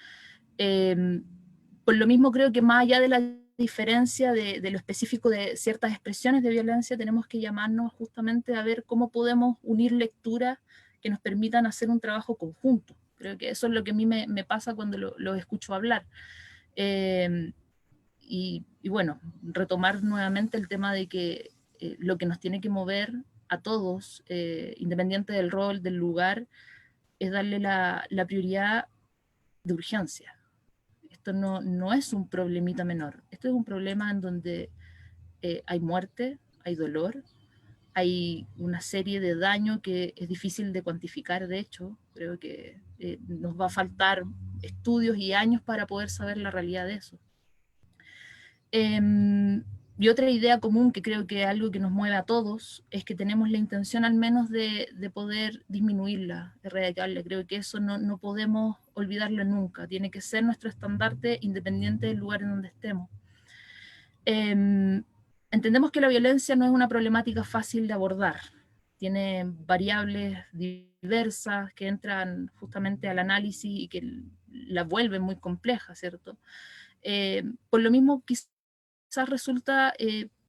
Por lo mismo creo que más allá de la diferencia de lo específico de ciertas expresiones de violencia, tenemos que llamarnos justamente a ver cómo podemos unir lecturas que nos permitan hacer un trabajo conjunto. Creo que eso es lo que a mí me pasa cuando lo escucho hablar. Y bueno, retomar nuevamente el tema de que lo que nos tiene que mover a todos, independiente del rol, del lugar, es darle la prioridad de urgencia. Esto no es un problemita menor, esto es un problema en donde hay muerte, hay dolor, hay una serie de daños que es difícil de cuantificar, de hecho, creo que nos va a faltar estudios y años para poder saber la realidad de eso. Y otra idea común que creo que es algo que nos mueve a todos es que tenemos la intención al menos de poder disminuirla, de erradicarla. Creo que eso no podemos olvidarlo nunca, tiene que ser nuestro estandarte independiente del lugar en donde estemos. Entendemos que la violencia no es una problemática fácil de abordar, tiene variables diversas que entran justamente al análisis y que la vuelven muy compleja, ¿cierto? Por lo mismo, quizás resulta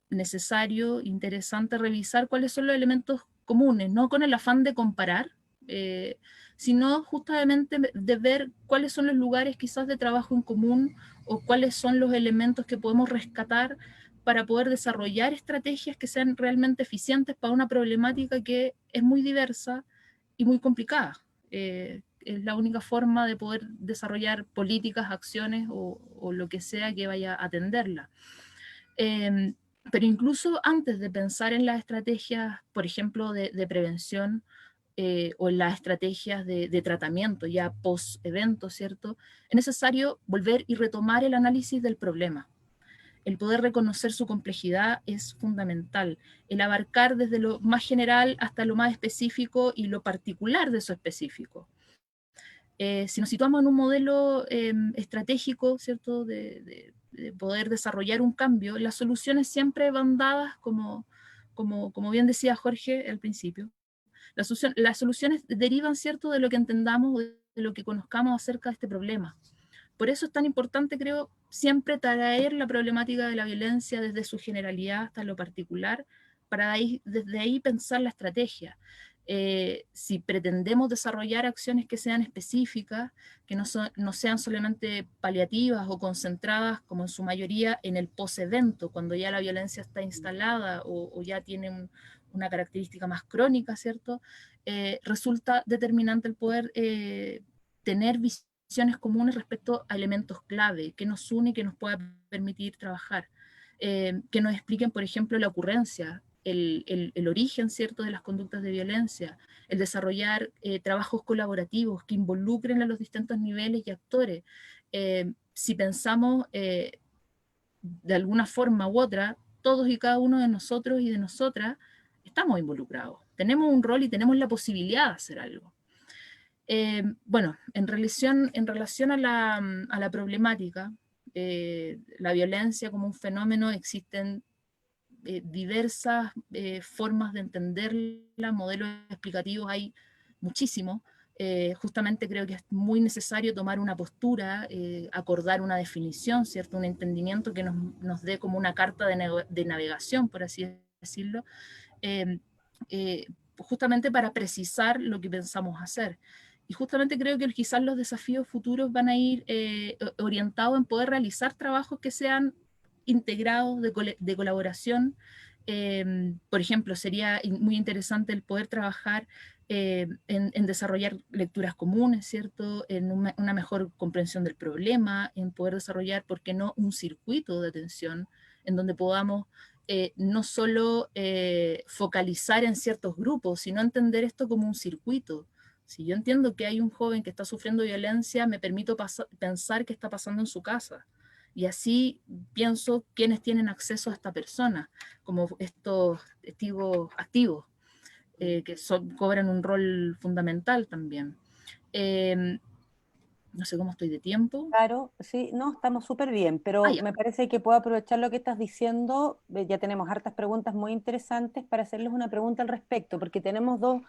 necesario, interesante revisar cuáles son los elementos comunes, no con el afán de comparar, sino justamente de ver cuáles son los lugares quizás de trabajo en común o cuáles son los elementos que podemos rescatar para poder desarrollar estrategias que sean realmente eficientes para una problemática que es muy diversa y muy complicada. Es la única forma de poder desarrollar políticas, acciones o lo que sea que vaya a atenderla. Pero incluso antes de pensar en las estrategias, por ejemplo, de prevención o en las estrategias de tratamiento ya post-evento, ¿cierto? Es necesario volver y retomar el análisis del problema. El poder reconocer su complejidad es fundamental. El abarcar desde lo más general hasta lo más específico y lo particular de eso específico. Si nos situamos en un modelo estratégico, ¿cierto? De poder desarrollar un cambio, las soluciones siempre van dadas, como bien decía Jorge al principio. Las soluciones derivan, ¿cierto?, de lo que entendamos, de lo que conozcamos acerca de este problema. Por eso es tan importante, creo, siempre traer la problemática de la violencia desde su generalidad hasta lo particular, para desde ahí pensar la estrategia. Si pretendemos desarrollar acciones que sean específicas, que no sean solamente paliativas o concentradas, como en su mayoría, en el post-evento, cuando ya la violencia está instalada o ya tiene una característica más crónica, ¿cierto? Resulta determinante el poder tener visiones comunes respecto a elementos clave, que nos une y que nos pueda permitir trabajar, que nos expliquen, por ejemplo, la ocurrencia, el origen, ¿cierto?, de las conductas de violencia, el desarrollar trabajos colaborativos que involucren a los distintos niveles y actores. Si pensamos de alguna forma u otra, todos y cada uno de nosotros y de nosotras estamos involucrados. Tenemos un rol y tenemos la posibilidad de hacer algo. Bueno, en relación a la problemática, la violencia como un fenómeno, existen diversas formas de entenderla, modelos explicativos hay muchísimos. Justamente creo que es muy necesario tomar una postura, acordar una definición, ¿cierto? Un entendimiento que nos dé como una carta de navegación, por así decirlo, justamente para precisar lo que pensamos hacer. Y justamente creo que quizás los desafíos futuros van a ir orientados en poder realizar trabajos que sean integrados de colaboración. Por ejemplo, sería muy interesante el poder trabajar en desarrollar lecturas comunes, ¿cierto? En una mejor comprensión del problema, en poder desarrollar, ¿por qué no?, un circuito de atención en donde podamos no solo focalizar en ciertos grupos, sino entender esto como un circuito. Si yo entiendo que hay un joven que está sufriendo violencia, me permito pensar qué está pasando en su casa. Y así pienso quiénes tienen acceso a esta persona, como estos testigos activos, que cobran un rol fundamental también. No sé cómo estoy de tiempo. Claro, sí, no, estamos súper bien, pero Ya. me parece que puedo aprovechar lo que estás diciendo. Ya tenemos hartas preguntas muy interesantes para hacerles una pregunta al respecto, porque tenemos dos,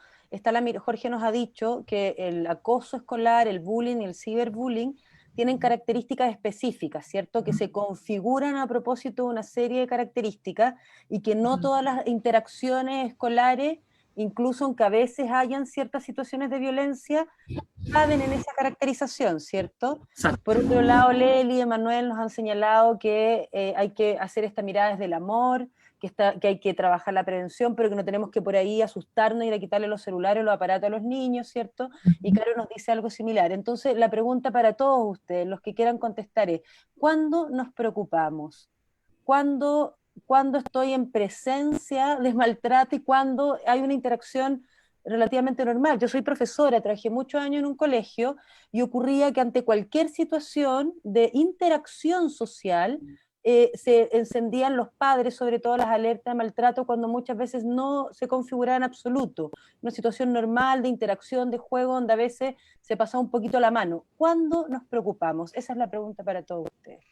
Jorge nos ha dicho que el acoso escolar, el bullying y el ciberbullying tienen características específicas, ¿cierto? Que se configuran a propósito de una serie de características y que no todas las interacciones escolares, incluso aunque a veces hayan ciertas situaciones de violencia, caben en esa caracterización, ¿cierto? Exacto. Por otro lado, Leli y Emanuel nos han señalado que hay que hacer esta mirada desde el amor, que hay que trabajar la prevención, pero que no tenemos que por ahí asustarnos y ir a quitarle los celulares, los aparatos a los niños, ¿cierto? Y Caro nos dice algo similar. Entonces, la pregunta para todos ustedes, los que quieran contestar es, ¿cuándo nos preocupamos? ¿Cuándo estoy en presencia de maltrato y cuándo hay una interacción relativamente normal? Yo soy profesora, trabajé muchos años en un colegio y ocurría que ante cualquier situación de interacción social se encendían los padres, sobre todo las alertas de maltrato, cuando muchas veces no se configuraba en absoluto. Una situación normal de interacción, de juego, donde a veces se pasaba un poquito la mano. ¿Cuándo nos preocupamos? Esa es la pregunta para todos ustedes.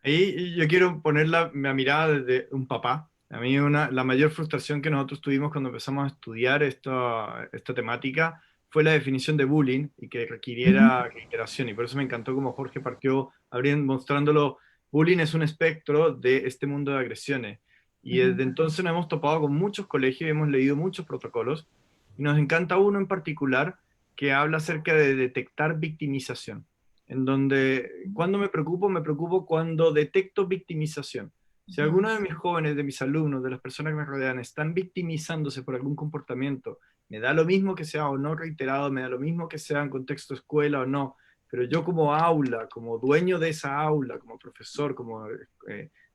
Ahí yo quiero poner la mirada desde un papá. A mí la mayor frustración que nosotros tuvimos cuando empezamos a estudiar esta temática fue la definición de bullying y que requiriera reiteración. Y por eso me encantó como Jorge partió mostrándolo. Bullying es un espectro de este mundo de agresiones. Y desde entonces nos hemos topado con muchos colegios y hemos leído muchos protocolos. Y nos encanta uno en particular que habla acerca de detectar victimización, en donde cuando me preocupo cuando detecto victimización. Si alguno de mis jóvenes, de mis alumnos, de las personas que me rodean, están victimizándose por algún comportamiento, me da lo mismo que sea o no reiterado, me da lo mismo que sea en contexto escuela o no, pero yo como aula, como dueño de esa aula, como profesor, como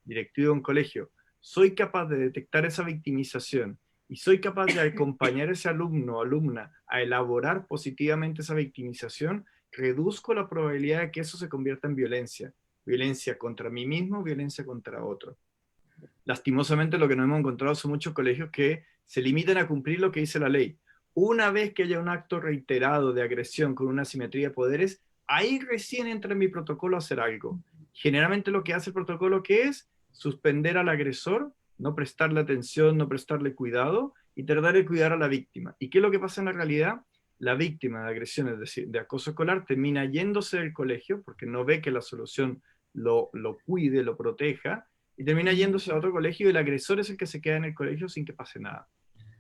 directivo de un colegio, soy capaz de detectar esa victimización y soy capaz de acompañar a ese alumno o alumna a elaborar positivamente esa victimización, reduzco la probabilidad de que eso se convierta en violencia. Violencia contra mí mismo, violencia contra otro. Lastimosamente lo que nos hemos encontrado son muchos colegios que se limitan a cumplir lo que dice la ley. Una vez que haya un acto reiterado de agresión con una asimetría de poderes, ahí recién entra en mi protocolo a hacer algo. Generalmente lo que hace el protocolo, ¿qué es? Suspender al agresor, no prestarle atención, no prestarle cuidado y tratar de cuidar a la víctima. ¿Y qué es lo que pasa en la realidad? La víctima de agresiones, es decir, de acoso escolar, termina yéndose del colegio porque no ve que la solución lo cuide, lo proteja, y termina yéndose a otro colegio y el agresor es el que se queda en el colegio sin que pase nada.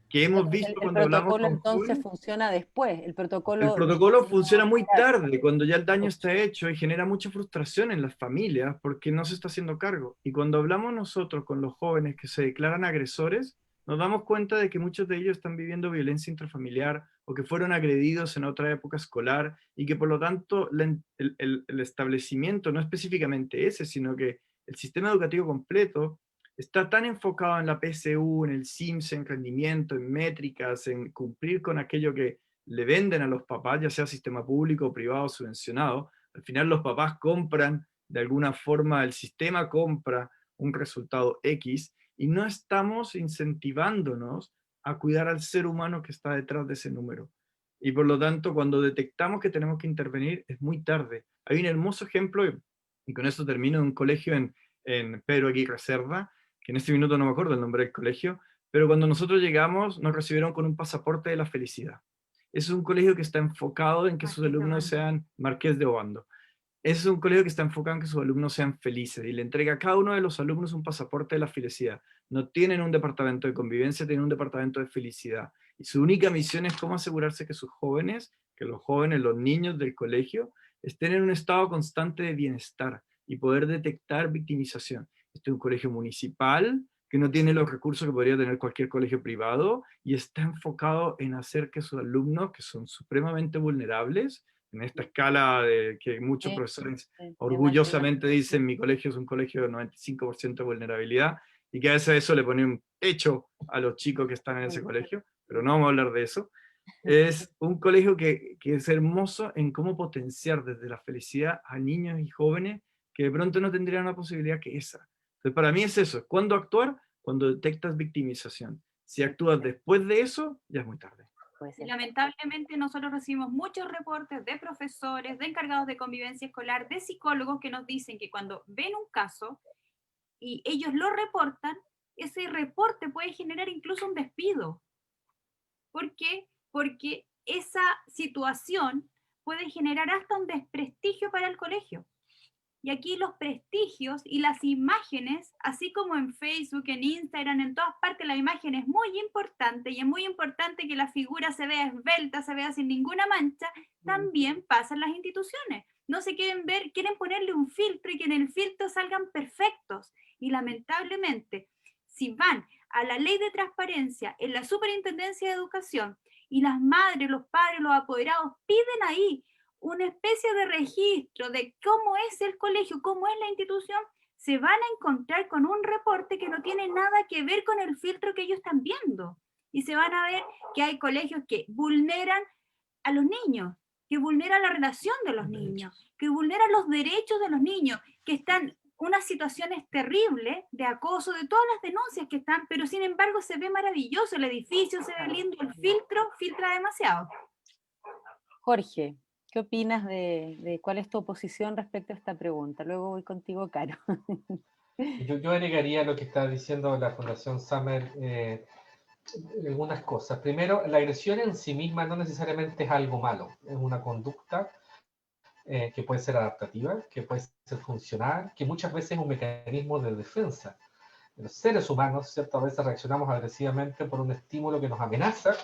Que hemos visto El cuando hablamos protocolo con entonces jóvenes, funciona después, el el protocolo... protocolo funciona muy tarde, cuando ya el daño está hecho y genera mucha frustración en las familias porque no se está haciendo cargo. Y cuando hablamos nosotros con los jóvenes que se declaran agresores, nos damos cuenta de que muchos de ellos están viviendo violencia intrafamiliar o que fueron agredidos en otra época escolar y que por lo tanto el establecimiento, no específicamente ese, sino que el sistema educativo completo está tan enfocado en la PSU, en el SIMS, en rendimiento, en métricas, en cumplir con aquello que le venden a los papás, ya sea sistema público o privado subvencionado. Al final los papás compran de alguna forma el sistema compra un resultado X y no estamos incentivándonos a cuidar al ser humano que está detrás de ese número. Y por lo tanto, cuando detectamos que tenemos que intervenir, es muy tarde. Hay un hermoso ejemplo, y con eso termino, de un colegio en Pedro Aguirre Cerda, que en este minuto no me acuerdo el nombre del colegio, pero cuando nosotros llegamos nos recibieron con un pasaporte de la felicidad. Es un colegio que está enfocado en que sus alumnos sean Marqués de Obando. Es un colegio que está enfocado en que sus alumnos sean felices y le entrega a cada uno de los alumnos un pasaporte de la felicidad. No tienen un departamento de convivencia, tienen un departamento de felicidad. Y su única misión es cómo asegurarse que sus jóvenes, que los jóvenes, los niños del colegio, estén en un estado constante de bienestar y poder detectar victimización. Este es un colegio municipal que no tiene los recursos que podría tener cualquier colegio privado y está enfocado en hacer que sus alumnos, que son supremamente vulnerables, en esta escala de que muchos profesores orgullosamente dicen mi colegio es un colegio de 95% de vulnerabilidad, y que a veces eso le pone un techo a los chicos que están en ese colegio, pero no vamos a hablar de eso. Es un colegio que es hermoso en cómo potenciar desde la felicidad a niños y jóvenes que de pronto no tendrían una posibilidad que esa. Entonces para mí es eso, ¿cuándo actuar? Cuando detectas victimización. Si actúas después de eso, ya es muy tarde. Y lamentablemente nosotros recibimos muchos reportes de profesores, de encargados de convivencia escolar, de psicólogos que nos dicen que cuando ven un caso y ellos lo reportan, ese reporte puede generar incluso un despido. ¿Por qué? Porque esa situación puede generar hasta un desprestigio para el colegio. Y aquí los prestigios y las imágenes, así como en Facebook, en Instagram, en todas partes, la imagen es muy importante y es muy importante que la figura se vea esbelta, se vea sin ninguna mancha, también pasa en las instituciones. No se quieren ver, quieren ponerle un filtro y que en el filtro salgan perfectos. Y lamentablemente, si van a la ley de transparencia en la Superintendencia de Educación y las madres, los padres, los apoderados piden ahí una especie de registro de cómo es el colegio, cómo es la institución, se van a encontrar con un reporte que no tiene nada que ver con el filtro que ellos están viendo. Y se van a ver que hay colegios que vulneran a los niños, que vulneran la relación de los niños, que vulneran los derechos de los niños, que están unas situaciones terribles de acoso, de todas las denuncias que están, pero sin embargo se ve maravilloso el edificio, se ve lindo, el filtro filtra demasiado. Jorge, ¿qué opinas de cuál es tu oposición respecto a esta pregunta? Luego voy contigo, Caro. Yo agregaría lo que está diciendo la Fundación Summer, algunas cosas. Primero, la agresión en sí misma no necesariamente es algo malo, es una conducta que puede ser adaptativa, que puede ser funcional, que muchas veces es un mecanismo de defensa. Los seres humanos, ¿cierto? A veces reaccionamos agresivamente por un estímulo que nos amenaza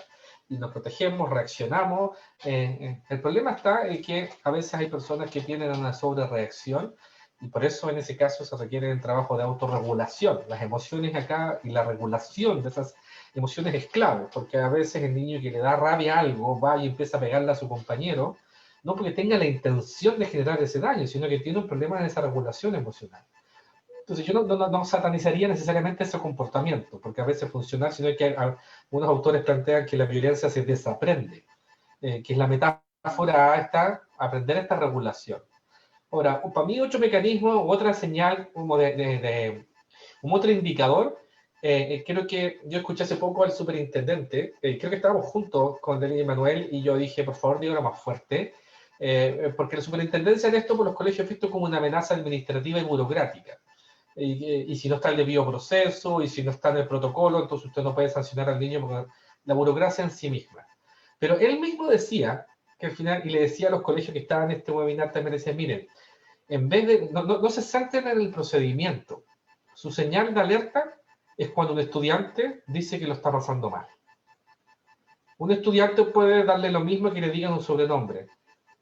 y nos protegemos, reaccionamos. El problema está en que a veces hay personas que tienen una sobrereacción y por eso en ese caso se requiere el trabajo de autorregulación. Las emociones acá y la regulación de esas emociones es clave, porque a veces el niño que le da rabia a algo va y empieza a pegarle a su compañero, no porque tenga la intención de generar ese daño, sino que tiene un problema en esa regulación emocional. Entonces yo no satanizaría necesariamente ese comportamiento, porque a veces funciona, sino que algunos autores plantean que la violencia se desaprende, que es la metáfora a aprender esta regulación. Ahora, para mí otro mecanismo u otra señal, como un otro indicador, creo que yo escuché hace poco al superintendente, creo que estábamos juntos con Denis y Manuel, y yo dije, por favor, dígalo más fuerte, porque la superintendencia en esto por los colegios es visto como una amenaza administrativa y burocrática. Y si no está el debido proceso, y si no está en el protocolo, entonces usted no puede sancionar al niño porque la burocracia en sí misma. Pero él mismo decía que al final, y le decía a los colegios que estaban en este webinar, también decía, miren, en vez de, no se centren en el procedimiento. Su señal de alerta es cuando un estudiante dice que lo está pasando mal. Un estudiante puede darle lo mismo que le digan un sobrenombre,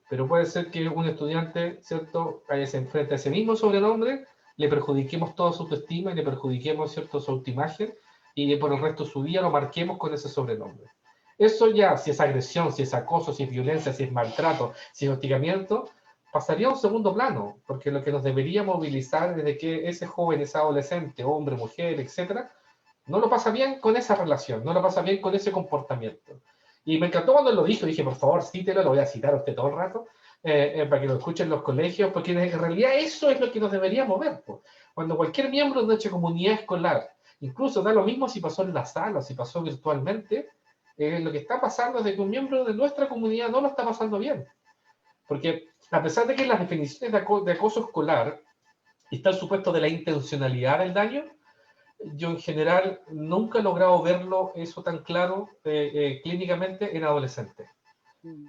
pero puede ser que un estudiante, ¿cierto?, se enfrente a ese mismo sobrenombre, le perjudiquemos toda su autoestima y le perjudiquemos, ¿cierto?, su autoimagen, y por el resto de su vida lo marquemos con ese sobrenombre. Eso ya, si es agresión, si es acoso, si es violencia, si es maltrato, si es hostigamiento, pasaría a un segundo plano, porque lo que nos debería movilizar es de que ese joven, ese adolescente, hombre, mujer, etcétera, no lo pasa bien con esa relación, no lo pasa bien con ese comportamiento. Y me encantó cuando lo dijo, dije, por favor, cítelo, lo voy a citar a usted todo el rato, para que lo escuchen los colegios, porque en realidad eso es lo que nos debería mover. Po. Cuando cualquier miembro de nuestra comunidad escolar, incluso da lo mismo si pasó en la sala, si pasó virtualmente, lo que está pasando es de que un miembro de nuestra comunidad no lo está pasando bien. Porque a pesar de que en las definiciones de acoso escolar está el supuesto de la intencionalidad del daño, yo en general nunca he logrado verlo eso tan claro clínicamente en adolescentes.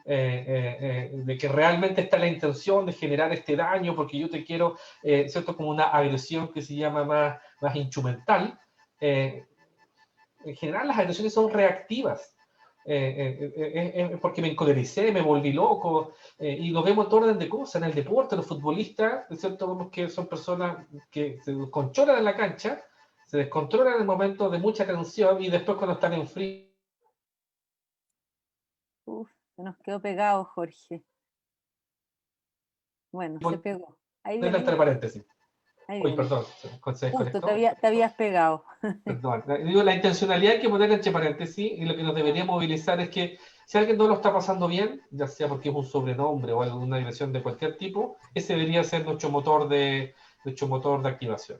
De que realmente está la intención de generar este daño porque yo te quiero, ¿cierto? Como una agresión que se llama más instrumental. En general las agresiones son reactivas. Porque me encolericé, me volví loco, y lo vemos en todo orden de cosas, en el deporte, los futbolistas, ¿cierto? Vemos que son personas que se descontrolan en la cancha, se descontrolan en el momento de mucha tensión y después cuando están en frío. Uf, se nos quedó pegado, Jorge. Bueno, se pegó. Ahí viene. Entre paréntesis. Ahí Uy, viene. perdón, se Justo, desconectó. te habías pegado. Perdón. Digo, la intencionalidad hay que poner entre paréntesis y lo que nos debería movilizar es que si alguien no lo está pasando bien, ya sea porque es un sobrenombre o alguna agresión de cualquier tipo, ese debería ser nuestro motor de activación.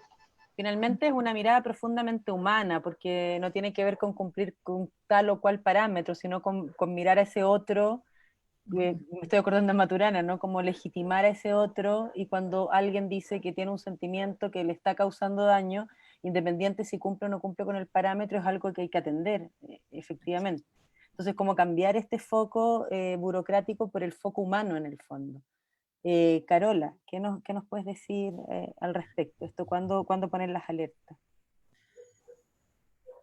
Finalmente es una mirada profundamente humana, porque no tiene que ver con cumplir con tal o cual parámetro, sino con mirar a ese otro, me estoy acordando de Maturana, ¿no? Como legitimar a ese otro, y cuando alguien dice que tiene un sentimiento que le está causando daño, independiente si cumple o no cumple con el parámetro, es algo que hay que atender, efectivamente. Entonces, como cambiar este foco burocrático por el foco humano en el fondo. Carola, ¿qué nos puedes decir al respecto? ¿Cuándo poner las alertas?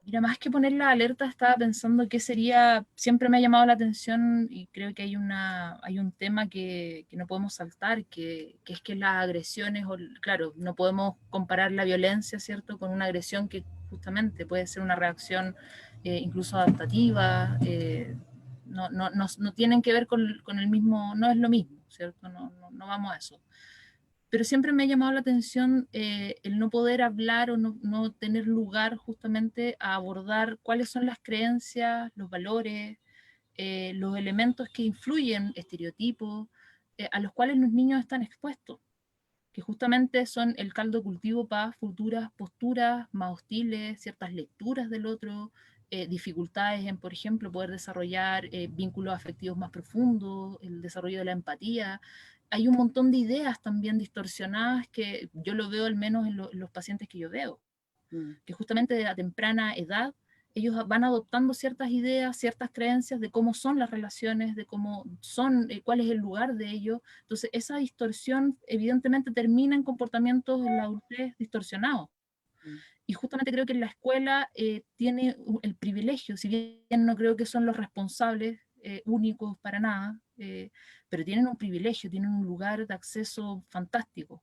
Mira, más que poner la alerta, estaba pensando qué sería, siempre me ha llamado la atención y creo que hay un tema que no podemos saltar, que es que las agresiones, claro, no podemos comparar la violencia, ¿cierto?, con una agresión que justamente puede ser una reacción incluso adaptativa, no tienen que ver con el mismo, no es lo mismo, ¿cierto?, no vamos a eso. Pero siempre me ha llamado la atención el no poder hablar o no tener lugar justamente a abordar cuáles son las creencias, los valores, los elementos que influyen, estereotipos, a los cuales los niños están expuestos, que justamente son el caldo de cultivo para futuras posturas más hostiles, ciertas lecturas del otro, dificultades en, por ejemplo, poder desarrollar vínculos afectivos más profundos, el desarrollo de la empatía. Hay un montón de ideas también distorsionadas que yo lo veo al menos en los pacientes que yo veo, que justamente de la temprana edad ellos van adoptando ciertas ideas, ciertas creencias de cómo son las relaciones, de cómo son, cuál es el lugar de ellos. Entonces, esa distorsión evidentemente termina en comportamientos en la adultez distorsionados. Y justamente creo que en la escuela tiene el privilegio, si bien no creo que son los responsables únicos para nada, pero tienen un privilegio, tienen un lugar de acceso fantástico,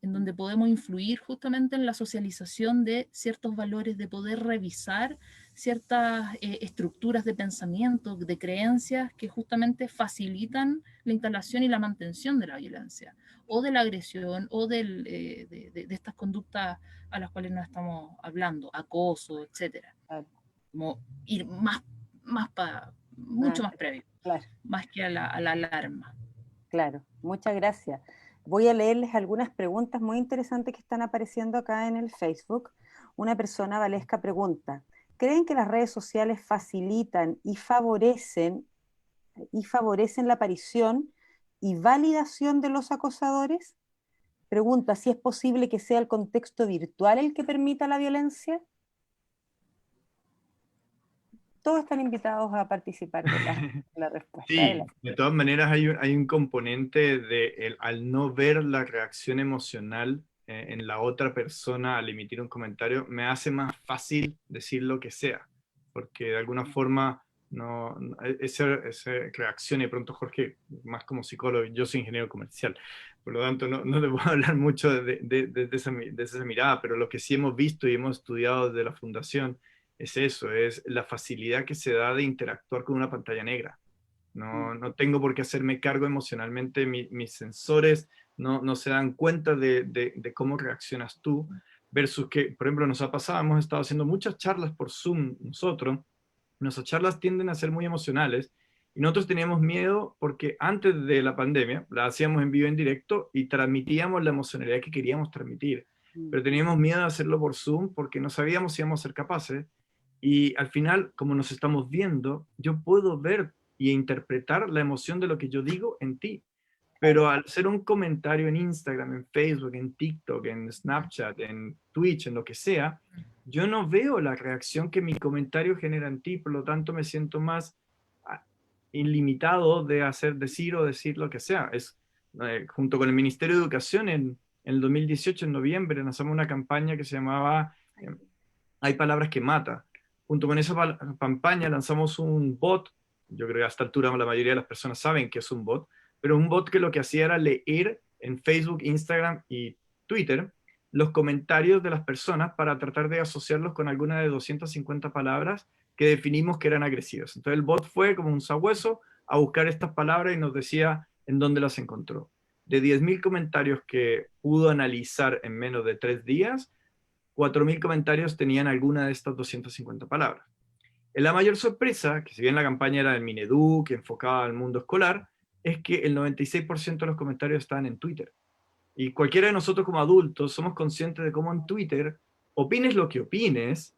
en donde podemos influir justamente en la socialización de ciertos valores, de poder revisar ciertas estructuras de pensamiento, de creencias que justamente facilitan la instalación y la mantención de la violencia, o de la agresión, o de estas conductas a las cuales nos estamos hablando, acoso, etcétera. Claro. Como ir mucho más previo, Claro. más que a la alarma. Claro, muchas gracias. Voy a leerles algunas preguntas muy interesantes que están apareciendo acá en el Facebook. Una persona, Valesca, pregunta: ¿creen que las redes sociales facilitan y favorecen la aparición y validación de los acosadores? Pregunta si es posible que sea el contexto virtual el que permita la violencia. Todos están invitados a participar de la respuesta. Sí, de todas maneras hay un componente de al no ver la reacción emocional en la otra persona al emitir un comentario, me hace más fácil decir lo que sea, porque de alguna forma esa reacción, y de pronto Jorge, más como psicólogo, yo soy ingeniero comercial, por lo tanto no te puedo hablar mucho de esa mirada, pero lo que sí hemos visto y hemos estudiado desde la fundación es eso, es la facilidad que se da de interactuar con una pantalla negra. No tengo por qué hacerme cargo emocionalmente, mis sensores no se dan cuenta de cómo reaccionas tú, versus que, por ejemplo, nos ha pasado, hemos estado haciendo muchas charlas por Zoom nosotros, nuestras charlas tienden a ser muy emocionales, Y nosotros teníamos miedo porque antes de la pandemia la hacíamos en vivo, en directo, y transmitíamos la emocionalidad que queríamos transmitir. Pero teníamos miedo de hacerlo por Zoom porque no sabíamos si íbamos a ser capaces. Y al final, como nos estamos viendo, yo puedo ver y interpretar la emoción de lo que yo digo en ti. Pero al hacer un comentario en Instagram, en Facebook, en TikTok, en Snapchat, en Twitch, en lo que sea, yo no veo la reacción que mi comentario genera en ti, por lo tanto me siento más ilimitado de decir o decir lo que sea. Junto con el Ministerio de Educación en el 2018, en noviembre, lanzamos una campaña que se llamaba Hay palabras que mata. Junto con esa campaña lanzamos un bot, yo creo que a esta altura la mayoría de las personas saben que es un bot, pero un bot que lo que hacía era leer en Facebook, Instagram y Twitter los comentarios de las personas para tratar de asociarlos con alguna de 250 palabras que definimos que eran agresivas. Entonces el bot fue como un sabueso a buscar estas palabras y nos decía en dónde las encontró. De 10.000 comentarios que pudo analizar en menos de 3 días, 4.000 comentarios tenían alguna de estas 250 palabras. La mayor sorpresa, que si bien la campaña era del Minedu, que enfocaba al mundo escolar, es que el 96% de los comentarios estaban en Twitter. Y cualquiera de nosotros como adultos somos conscientes de cómo en Twitter, opines lo que opines,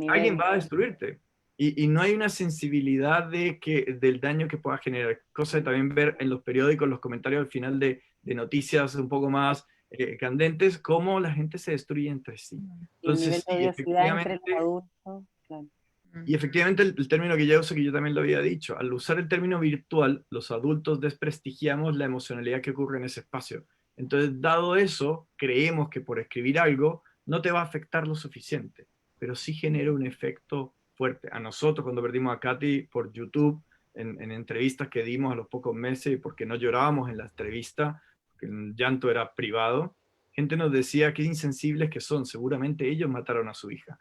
alguien va a destruirte. Y no hay una sensibilidad del daño que pueda generar. Cosa de también ver en los periódicos, los comentarios al final de noticias un poco más candentes, cómo la gente se destruye entre sí. Entonces, y el nivel de odiosidad entre los adultos, claro. Y efectivamente el término que yo uso, que yo también lo había dicho, al usar el término virtual, los adultos desprestigiamos la emocionalidad que ocurre en ese espacio. Entonces, dado eso, creemos que por escribir algo no te va a afectar lo suficiente, pero sí genera un efecto fuerte. A nosotros, cuando perdimos a Katy por YouTube, en entrevistas que dimos a los pocos meses, porque no llorábamos en la entrevista, porque el llanto era privado, gente nos decía qué insensibles que son, seguramente ellos mataron a su hija.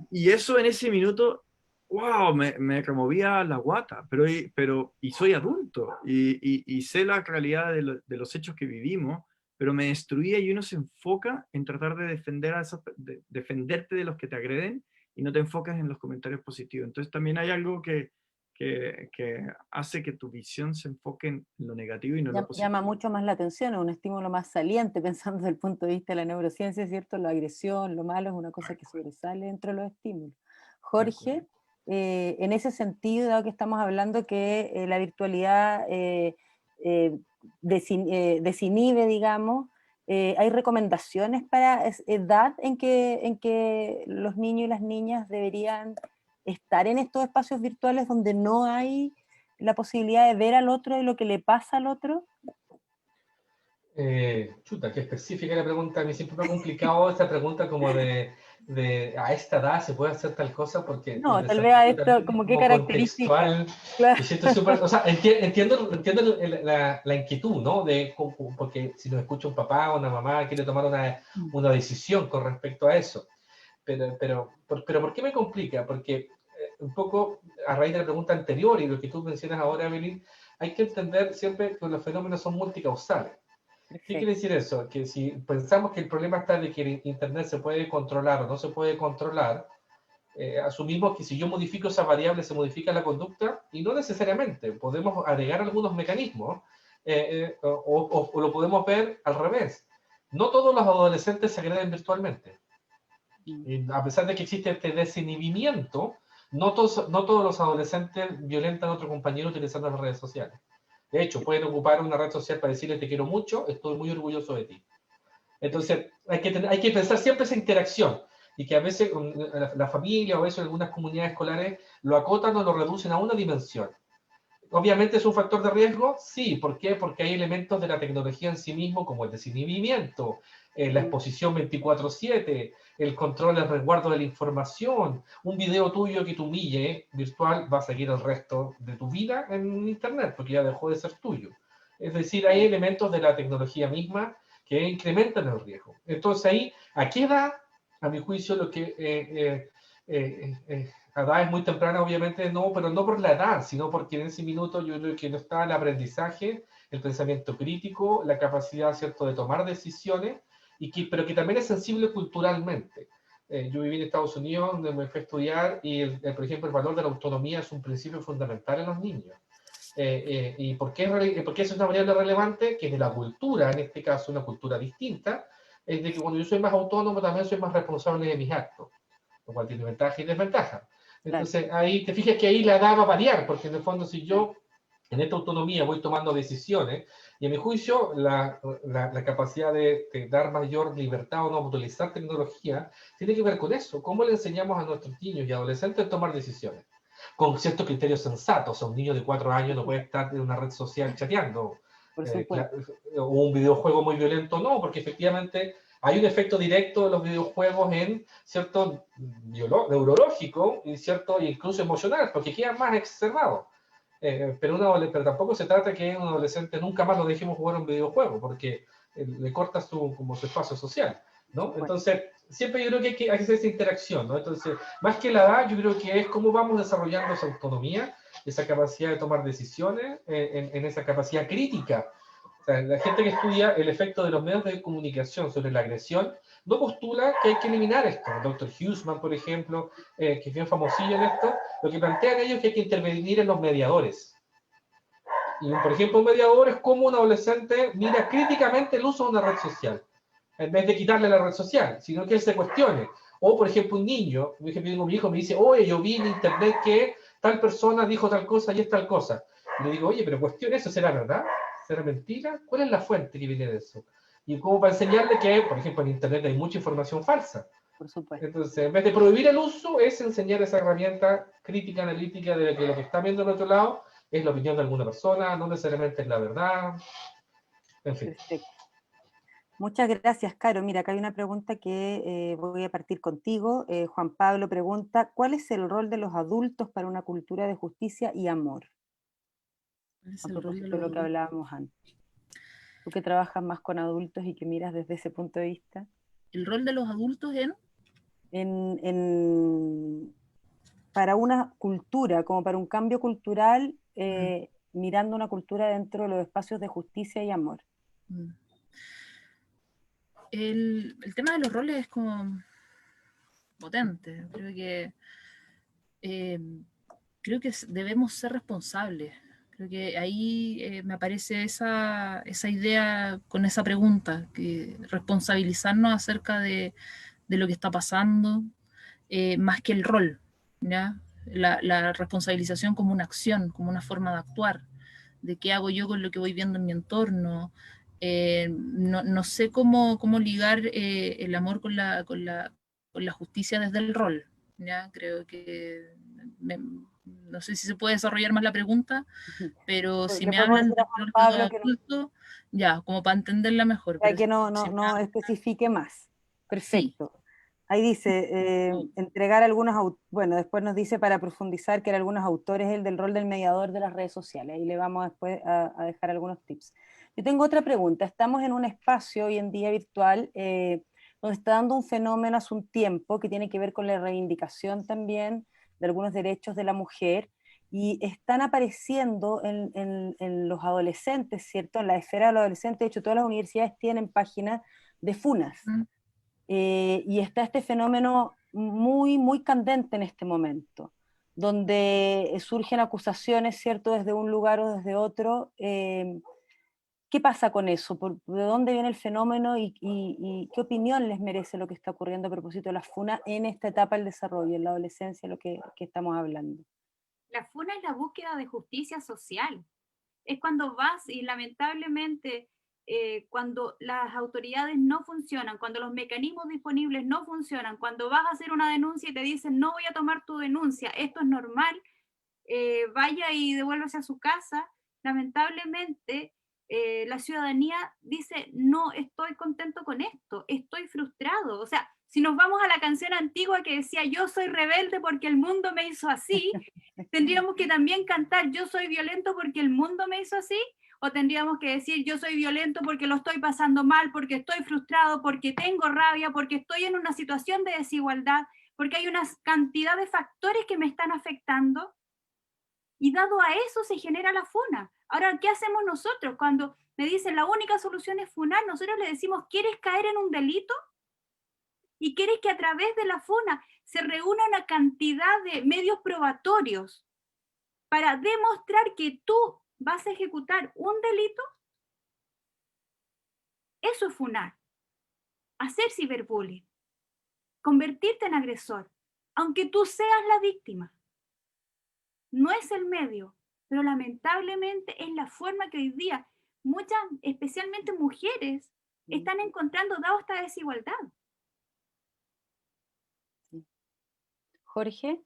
Y eso en ese minuto, wow, me removía la guata, y soy adulto, y sé la realidad de los hechos que vivimos, pero me destruía, y uno se enfoca en tratar de defenderte de los que te agreden, y no te enfocas en los comentarios positivos. Entonces también hay algo que hace que tu visión se enfoque en lo negativo y no en lo positivo. Llama mucho más la atención, es un estímulo más saliente, pensando desde el punto de vista de la neurociencia, ¿cierto? La agresión, lo malo es una cosa que sobresale dentro de los estímulos. Jorge, en ese sentido, dado que estamos hablando que la virtualidad desinhibe, digamos, ¿hay recomendaciones para edad en que los niños y las niñas deberían estar en estos espacios virtuales donde no hay la posibilidad de ver al otro y lo que le pasa al otro? Chuta, qué específica la pregunta. A mí siempre me ha complicado esta pregunta como de a esta edad se puede hacer tal cosa porque no, tal vez a esto, como qué características. Claro. O sea, entiendo la inquietud, ¿no? Porque si nos escucha un papá o una mamá quiere tomar una decisión con respecto a eso. Pero ¿por qué me complica? Porque un poco a raíz de la pregunta anterior y lo que tú mencionas ahora, Evelyn, hay que entender siempre que los fenómenos son multicausales. ¿Qué quiere decir eso? Que si pensamos que el problema está de que el Internet se puede controlar o no se puede controlar, asumimos que si yo modifico esa variable se modifica la conducta, y no necesariamente. Podemos agregar algunos mecanismos o lo podemos ver al revés. No todos los adolescentes se agreden virtualmente. Y a pesar de que existe este desinhibimiento, no todos los adolescentes violentan a otro compañero utilizando las redes sociales. De hecho, pueden ocupar una red social para decirle te quiero mucho, estoy muy orgulloso de ti. Entonces, hay que pensar siempre esa interacción, y que a veces la familia o a veces algunas comunidades escolares lo acotan o lo reducen a una dimensión. Obviamente es un factor de riesgo, sí. ¿Por qué? Porque hay elementos de la tecnología en sí mismo, como el desinhibimiento, la exposición 24/7, el control, el resguardo de la información. Un video tuyo que te humille virtual va a seguir el resto de tu vida en Internet, porque ya dejó de ser tuyo. Es decir, hay elementos de la tecnología misma que incrementan el riesgo. Entonces ahí, ¿a qué edad? A mi juicio, lo que a edades muy tempranas, obviamente no, pero no por la edad, sino porque en ese minuto yo creo que no está el aprendizaje, el pensamiento crítico, la capacidad, ¿cierto?, de tomar decisiones, pero que también es sensible culturalmente. Yo viví en Estados Unidos, donde me fui a estudiar, y por ejemplo el valor de la autonomía es un principio fundamental en los niños. ¿Y por qué es una variable relevante? Que de la cultura, en este caso una cultura distinta, es de que cuando yo soy más autónomo también soy más responsable de mis actos, lo cual tiene ventaja y desventaja. Entonces, ahí te fijas que ahí la edad va a variar, porque en el fondo si yo en esta autonomía voy tomando decisiones, y a mi juicio la capacidad de dar mayor libertad o no utilizar tecnología tiene que ver con eso, cómo le enseñamos a nuestros niños y adolescentes a tomar decisiones, con ciertos criterios sensatos. O sea, un niño de 4 años no puede estar en una red social chateando, Por supuesto. o un videojuego muy violento, no, porque efectivamente hay un efecto directo de los videojuegos en cierto neurológico y cierto incluso emocional, porque quedan más exacerbados. Pero tampoco se trata que un adolescente nunca más lo dejemos jugar un videojuego, porque le corta como su espacio social, ¿no? Entonces, siempre yo creo que hay que hacer esa interacción, ¿no? Entonces, más que la edad, yo creo que es cómo vamos desarrollando esa autonomía, esa capacidad de tomar decisiones, en esa capacidad crítica. O sea, la gente que estudia el efecto de los medios de comunicación sobre la agresión no postula que hay que eliminar esto. El doctor Huseman, por ejemplo, que es bien famosillo en esto, lo que plantean ellos es que hay que intervenir en los mediadores. Y, por ejemplo, un mediador es como un adolescente mira críticamente el uso de una red social, en vez de quitarle la red social, sino que él se cuestione. O, por ejemplo, un niño, mi hijo me dice, oye, yo vi en internet que tal persona dijo tal cosa y es tal cosa. Y le digo, oye, pero cuestione eso, ¿será verdad? ¿Será mentira? ¿Cuál es la fuente que viene de eso? Y como para enseñarle que, por ejemplo, en internet hay mucha información falsa. Por supuesto. Entonces, en vez de prohibir el uso, es enseñar esa herramienta crítica, analítica, de que lo que está viendo al otro lado es la opinión de alguna persona, no necesariamente es la verdad. En fin. Perfecto. Muchas gracias, Caro. Mira, acá hay una pregunta que voy a partir contigo. Juan Pablo pregunta, ¿cuál es el rol de los adultos para una cultura de justicia y amor? Es A el rol de propósito de los lo que adultos. hablábamos antes. Tú que trabajas más con adultos y que miras desde ese punto de vista. El rol de los adultos Para una cultura, como para un cambio cultural, mirando una cultura dentro de los espacios de justicia y amor. El tema de los roles es como potente. Creo que debemos ser responsables. Creo que ahí me aparece esa idea con esa pregunta, que responsabilizarnos acerca de lo que está pasando, más que el rol, ¿ya? La responsabilización como una acción, como una forma de actuar, de qué hago yo con lo que voy viendo en mi entorno. No sé cómo ligar el amor con la justicia desde el rol, ¿ya? Creo que no sé si se puede desarrollar más la pregunta, pero si me hablan del rol de los adultos, ya, como para entenderla mejor. Para que no especifique más. Perfecto. Sí. Ahí dice, entregar algunos, bueno, después nos dice para profundizar que eran algunos autores el del rol del mediador de las redes sociales. Ahí le vamos después a dejar algunos tips. Yo tengo otra pregunta. Estamos en un espacio hoy en día virtual donde está dando un fenómeno hace un tiempo que tiene que ver con la reivindicación también de algunos derechos de la mujer, y están apareciendo en los adolescentes, ¿cierto? En la esfera de los adolescentes. De hecho, todas las universidades tienen páginas de funas. Y está este fenómeno muy, muy candente en este momento, donde surgen acusaciones, ¿cierto? Desde un lugar o desde otro. ¿Qué pasa con eso? ¿De dónde viene el fenómeno y qué opinión les merece lo que está ocurriendo a propósito de la funa en esta etapa del desarrollo, en la adolescencia, lo que estamos hablando? La funa es la búsqueda de justicia social. Es cuando vas y lamentablemente cuando las autoridades no funcionan, cuando los mecanismos disponibles no funcionan, cuando vas a hacer una denuncia y te dicen no voy a tomar tu denuncia, esto es normal, vaya y devuélvase a su casa, lamentablemente la ciudadanía dice no estoy contento con esto, estoy frustrado. O sea, si nos vamos a la canción antigua que decía yo soy rebelde porque el mundo me hizo así, tendríamos que también cantar yo soy violento porque el mundo me hizo así, o tendríamos que decir yo soy violento porque lo estoy pasando mal, porque estoy frustrado, porque tengo rabia, porque estoy en una situación de desigualdad, porque hay una cantidad de factores que me están afectando, y dado a eso se genera la funa. Ahora, ¿qué hacemos nosotros? Cuando me dicen la única solución es funar, nosotros le decimos ¿quieres caer en un delito? ¿Y quieres que a través de la funa se reúna una cantidad de medios probatorios para demostrar que tú vas a ejecutar un delito, eso es funar, hacer ciberbullying, convertirte en agresor, aunque tú seas la víctima. No es el medio, pero lamentablemente es la forma que hoy día muchas, especialmente mujeres, están encontrando dado esta desigualdad. Jorge.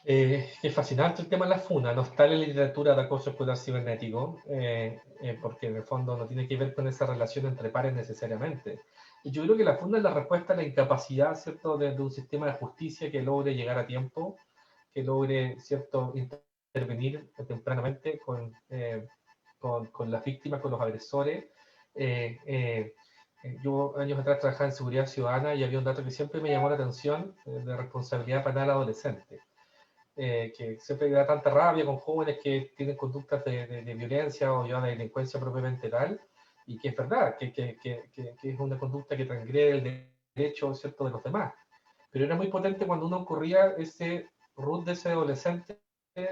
Es fascinante el tema de la funa, no está en la literatura de acoso escolar cibernético, porque en el fondo no tiene que ver con esa relación entre pares necesariamente. Yo creo que la funa es la respuesta a la incapacidad, ¿cierto?, de un sistema de justicia que logre llegar a tiempo, que logre, ¿cierto?, intervenir tempranamente con las víctimas, con los agresores. Yo años atrás trabajaba en seguridad ciudadana y había un dato que siempre me llamó la atención, de responsabilidad penal adolescente. Que siempre da tanta rabia con jóvenes que tienen conductas de violencia o ya de delincuencia propiamente tal, y que es verdad, que es una conducta que transgrede el derecho, ¿cierto?, de los demás. Pero era muy potente cuando uno ocurría ese root de ese adolescente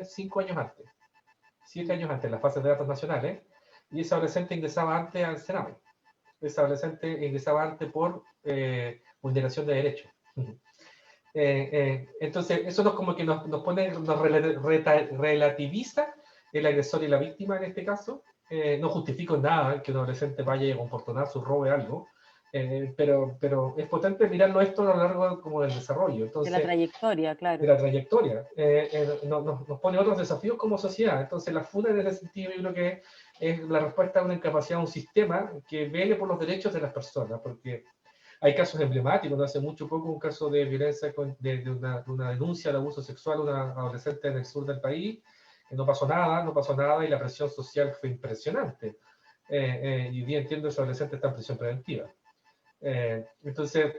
5 años antes, 7 años antes, en las fases de datos nacionales, y ese adolescente ingresaba antes al Sename. Ese adolescente ingresaba antes por vulneración de derechos. Entonces, eso nos como que nos pone, nos relativiza el agresor y la víctima en este caso. No justifico nada que un adolescente vaya a comportar su robe algo, pero es potente mirarlo esto a lo largo como del desarrollo. Entonces, De la trayectoria, claro. De la trayectoria. Nos pone otros desafíos como sociedad. Entonces, la FUNA en ese sentido yo creo que es la respuesta a una incapacidad de un sistema que vele por los derechos de las personas, porque hay casos emblemáticos, no hace mucho poco un caso de violencia, de una denuncia de abuso sexual a una adolescente en el sur del país, no pasó nada y la presión social fue impresionante. Y bien entiendo que ese adolescente está en prisión preventiva. Entonces,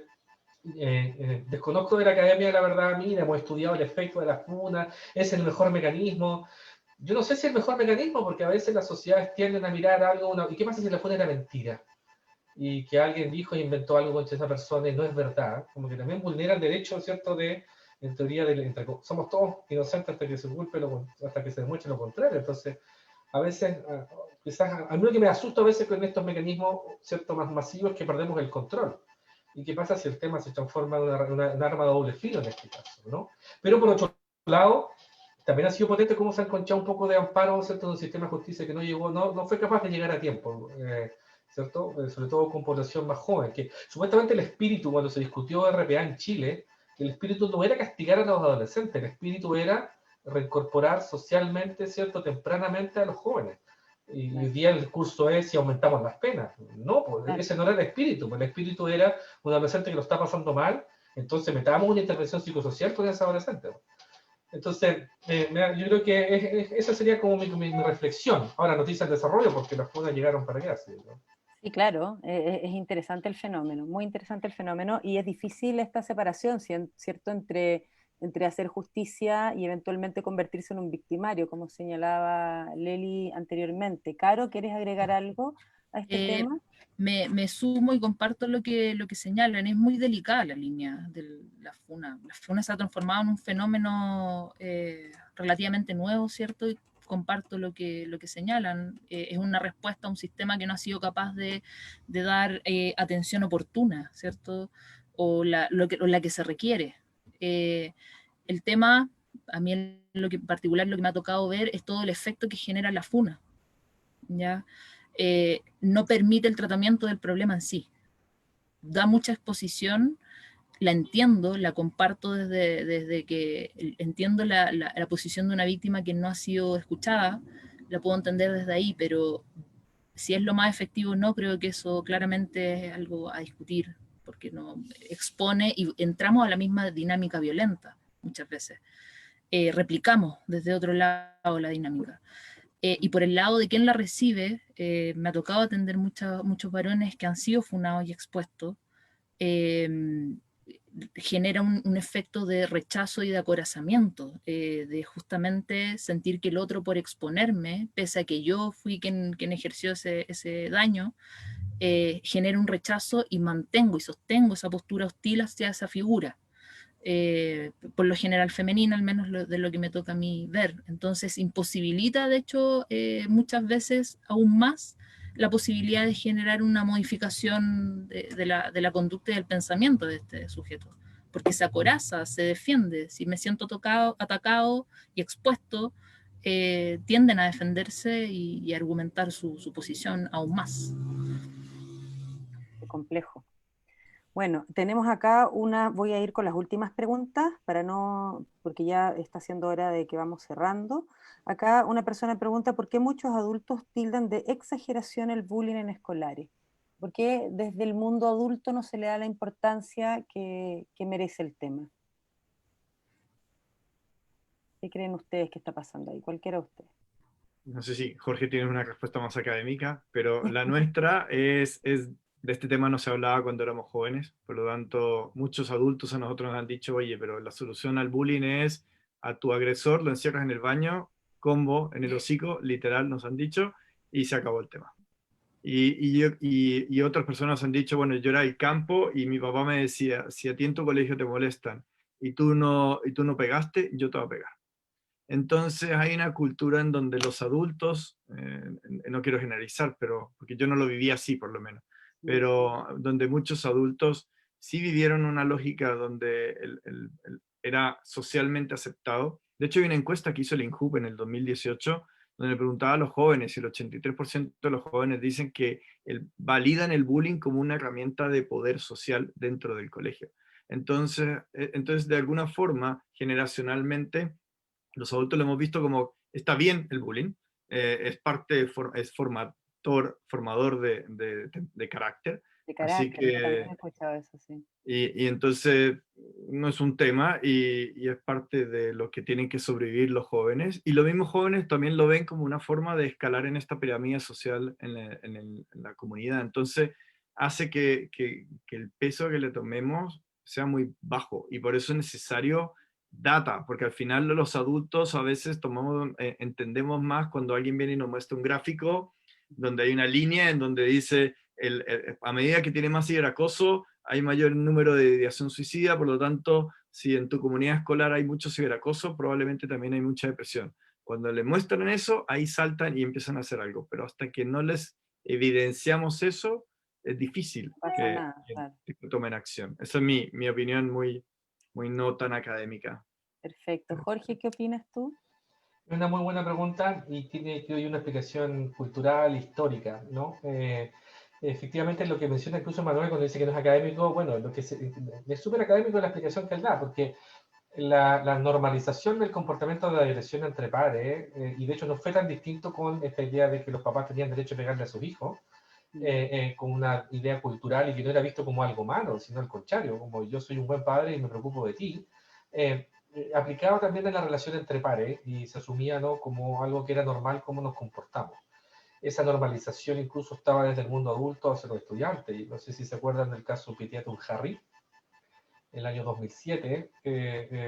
desconozco de la academia, la verdad, mira, hemos estudiado el efecto de la funa, es el mejor mecanismo. Yo no sé si es el mejor mecanismo, porque a veces las sociedades tienden a mirar algo, ¿y qué pasa si la funa era mentira? Y que alguien dijo e inventó algo contra esa persona y no es verdad, como que también vulnera el derecho, ¿cierto?, en teoría, somos todos inocentes hasta que se culpe, hasta que se demuestre lo contrario. Entonces, a veces, quizás, a mí lo que me asusta a veces con estos mecanismos, ¿cierto?, más masivos, es que perdemos el control. ¿Y qué pasa si el tema se transforma en un arma de doble filo en este caso, ¿no? Pero por otro lado, también ha sido potente cómo se ha encontrado un poco de amparo, ¿cierto?, de un sistema de justicia que no fue capaz de llegar a tiempo. ¿Cierto? Sobre todo con población más joven, que supuestamente el espíritu, cuando se discutió RPA en Chile, el espíritu no era castigar a los adolescentes, el espíritu era reincorporar socialmente, ¿cierto?, tempranamente a los jóvenes. Y hoy día el discurso es si aumentamos las penas. No, pues ese no era el espíritu, pues el espíritu era un adolescente que lo está pasando mal, entonces metamos una intervención psicosocial con ese adolescente. Entonces, yo creo que esa sería como mi reflexión. Ahora, noticias de desarrollo, porque las funas llegaron para quedarse, ¿no? Sí, claro, es interesante el fenómeno, muy interesante el fenómeno, y es difícil esta separación, ¿cierto?, entre hacer justicia y eventualmente convertirse en un victimario, como señalaba Leli anteriormente. Caro, ¿quieres agregar algo a este tema? Me sumo y comparto lo que señalan. Es muy delicada la línea de la funa. La funa se ha transformado en un fenómeno relativamente nuevo, ¿cierto? Y comparto lo que señalan. Es una respuesta a un sistema que no ha sido capaz de dar atención oportuna, ¿cierto? O la que se requiere. El tema, a mí en particular lo que me ha tocado ver es todo el efecto que genera la funa, ¿ya? No permite el tratamiento del problema en sí. Da mucha exposición, la entiendo, la comparto desde que entiendo la posición de una víctima que no ha sido escuchada, la puedo entender desde ahí, pero si es lo más efectivo o no, creo que eso claramente es algo a discutir, porque no expone y entramos a la misma dinámica violenta muchas veces. Replicamos desde otro lado la dinámica. Y por el lado de quien la recibe, me ha tocado atender muchos varones que han sido funados y expuestos. Genera un efecto de rechazo y de acorazamiento, de justamente sentir que el otro, por exponerme, pese a que yo fui quien ejerció ese daño, genera un rechazo y mantengo y sostengo esa postura hostil hacia esa figura. por lo general femenina, al menos de lo que me toca a mí ver. Entonces imposibilita, de hecho, muchas veces aún más la posibilidad de generar una modificación de la conducta y del pensamiento de este sujeto, porque se acoraza, se defiende. Si me siento atacado y expuesto, tienden a defenderse y argumentar su posición aún más. Qué complejo. Bueno, tenemos acá voy a ir con las últimas preguntas porque ya está siendo hora de que vamos cerrando. Acá una persona pregunta por qué muchos adultos tildan de exageración el bullying en escolares. ¿Por qué desde el mundo adulto no se le da la importancia que merece el tema? ¿Qué creen ustedes que está pasando ahí? Cualquiera de ustedes. No sé si Jorge tiene una respuesta más académica, pero la nuestra de este tema no se hablaba cuando éramos jóvenes, por lo tanto, muchos adultos a nosotros nos han dicho, oye, pero la solución al bullying es a tu agresor lo encierras en el baño, combo en el hocico, literal nos han dicho, y se acabó el tema. Y otras personas han dicho, bueno, yo era del campo y mi papá me decía, si a ti en tu colegio te molestan y tú no pegaste, yo te voy a pegar. Entonces hay una cultura en donde los adultos, no quiero generalizar, pero porque yo no lo viví así por lo menos, pero donde muchos adultos sí vivieron una lógica donde era socialmente aceptado. De hecho hay una encuesta que hizo el INJUB en el 2018, donde le preguntaba a los jóvenes, y el 83% de los jóvenes dicen que validan el bullying como una herramienta de poder social dentro del colegio. Entonces de alguna forma, generacionalmente, los adultos lo hemos visto como, está bien el bullying, es formador de carácter. De Así carácter, yo también que, he escuchado eso, sí. y entonces no es un tema y es parte de lo que tienen que sobrevivir los jóvenes. Y los mismos jóvenes también lo ven como una forma de escalar en esta pirámide social en la comunidad. Entonces hace que el peso que le tomemos sea muy bajo y por eso es necesario data, porque al final los adultos a veces entendemos más cuando alguien viene y nos muestra un gráfico donde hay una línea en donde dice a medida que tiene más ciberacoso hay mayor número de ideación suicida, por lo tanto si en tu comunidad escolar hay mucho ciberacoso probablemente también hay mucha depresión. Cuando le muestran eso, ahí saltan y empiezan a hacer algo, pero hasta que no les evidenciamos eso, es difícil No pasa nada, claro. que tomen acción. Esa es mi opinión muy no tan académica. Perfecto. Jorge, ¿qué opinas tú? Es una muy buena pregunta y tiene, creo yo, una explicación cultural, histórica, ¿no? Efectivamente, lo que menciona incluso Manuel cuando dice que no es académico, bueno, es súper académico la explicación que él da, porque la normalización del comportamiento de agresión entre pares, y de hecho no fue tan distinto con esta idea de que los papás tenían derecho a pegarle a sus hijos, con una idea cultural y que no era visto como algo malo, sino al contrario, como yo soy un buen padre y me preocupo de ti, aplicado también en la relación entre pares y se asumía, ¿no?, como algo que era normal cómo nos comportamos. Esa normalización incluso estaba desde el mundo adulto hacia los estudiantes, y no sé si se acuerdan del caso Pitiaton Harry, el año 2007.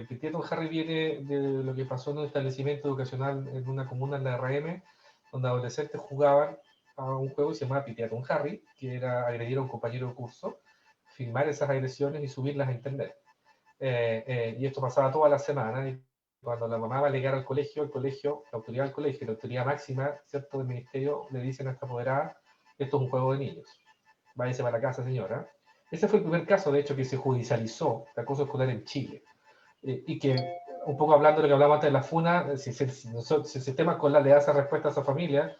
Pitiaton Harry viene de lo que pasó en un establecimiento educacional en una comuna en la RM, donde adolescentes jugaban a un juego que se llamaba Pitiaton Harry, que era agredir a un compañero de curso, filmar esas agresiones y subirlas a internet. Y esto pasaba toda la semana, y cuando la mamá va a alegar al colegio, la autoridad del colegio, la autoridad máxima, ¿cierto?, del ministerio, le dicen a esta apoderada, esto es un juego de niños, váyase para la casa, señora. Ese fue el primer caso, de hecho, que se judicializó de acoso escolar en Chile. Y que, un poco hablando de lo que hablábamos antes de la FUNA, si el sistema escolar le da esa respuesta a esa familia,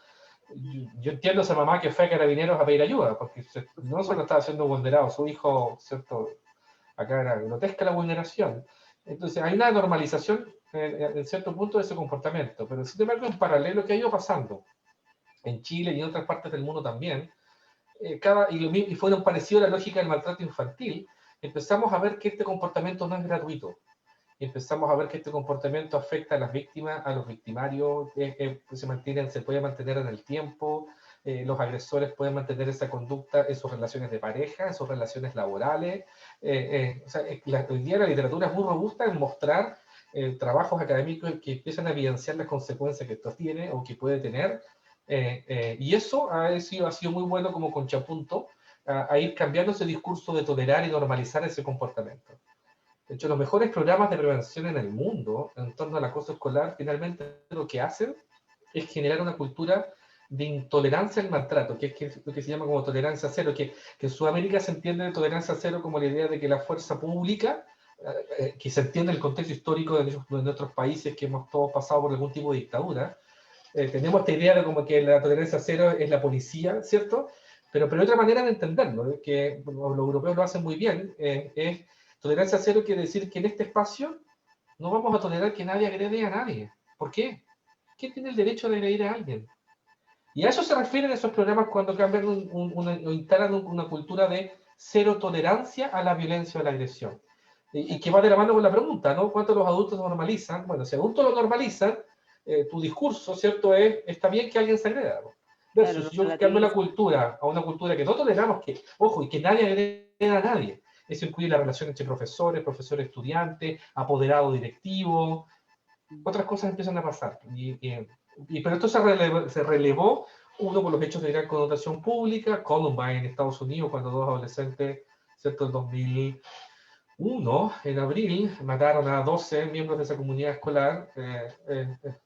yo entiendo a esa mamá que fue a Carabineros a pedir ayuda, porque no solo estaba siendo vulnerado su hijo, ¿cierto? Acá era grotesca la vulneración. Entonces hay una normalización en cierto punto de ese comportamiento, pero sin embargo en paralelo que ha ido pasando en Chile y en otras partes del mundo también, y fue un parecido a la lógica del maltrato infantil, empezamos a ver que este comportamiento no es gratuito. Empezamos a ver que este comportamiento afecta a las víctimas, a los victimarios, se puede mantener en el tiempo, los agresores pueden mantener esa conducta en sus relaciones de pareja, en sus relaciones laborales. Hoy día la literatura es muy robusta en mostrar trabajos académicos que empiezan a evidenciar las consecuencias que esto tiene o que puede tener, y eso ha sido muy bueno como contrapunto a ir cambiando ese discurso de tolerar y normalizar ese comportamiento. De hecho, los mejores programas de prevención en el mundo en torno al acoso escolar, finalmente lo que hacen es generar una cultura de intolerancia al maltrato, que es lo que se llama como tolerancia cero, que en Sudamérica se entiende de tolerancia cero como la idea de que la fuerza pública, que se entiende el contexto histórico de nuestros países que hemos todos pasado por algún tipo de dictadura, tenemos esta idea de como que la tolerancia cero es la policía, ¿cierto? Pero hay otra manera de entenderlo, que los europeos lo hacen muy bien, es tolerancia cero quiere decir que en este espacio no vamos a tolerar que nadie agrede a nadie. ¿Por qué? ¿Quién tiene el derecho de agredir a alguien? Y a eso se refieren esos programas cuando cambian o instalan una cultura de cero tolerancia a la violencia o a la agresión. Y que va de la mano con la pregunta, ¿no? ¿Cuánto los adultos normalizan? Bueno, si adultos lo normalizan, tu discurso, ¿cierto? Está bien que alguien se agreda, ¿no? Versus, Claro, yo cambio la cultura a una cultura que no toleramos, que, ojo, y que nadie agreda a nadie. Eso incluye la relación entre profesores, profesor-estudiante, apoderado directivo. Otras cosas empiezan a pasar. Pero esto se relevó, uno, por los hechos de gran connotación pública, Columbine en Estados Unidos, cuando dos adolescentes, ¿cierto? En 2001, en abril, mataron a 12 miembros de esa comunidad escolar,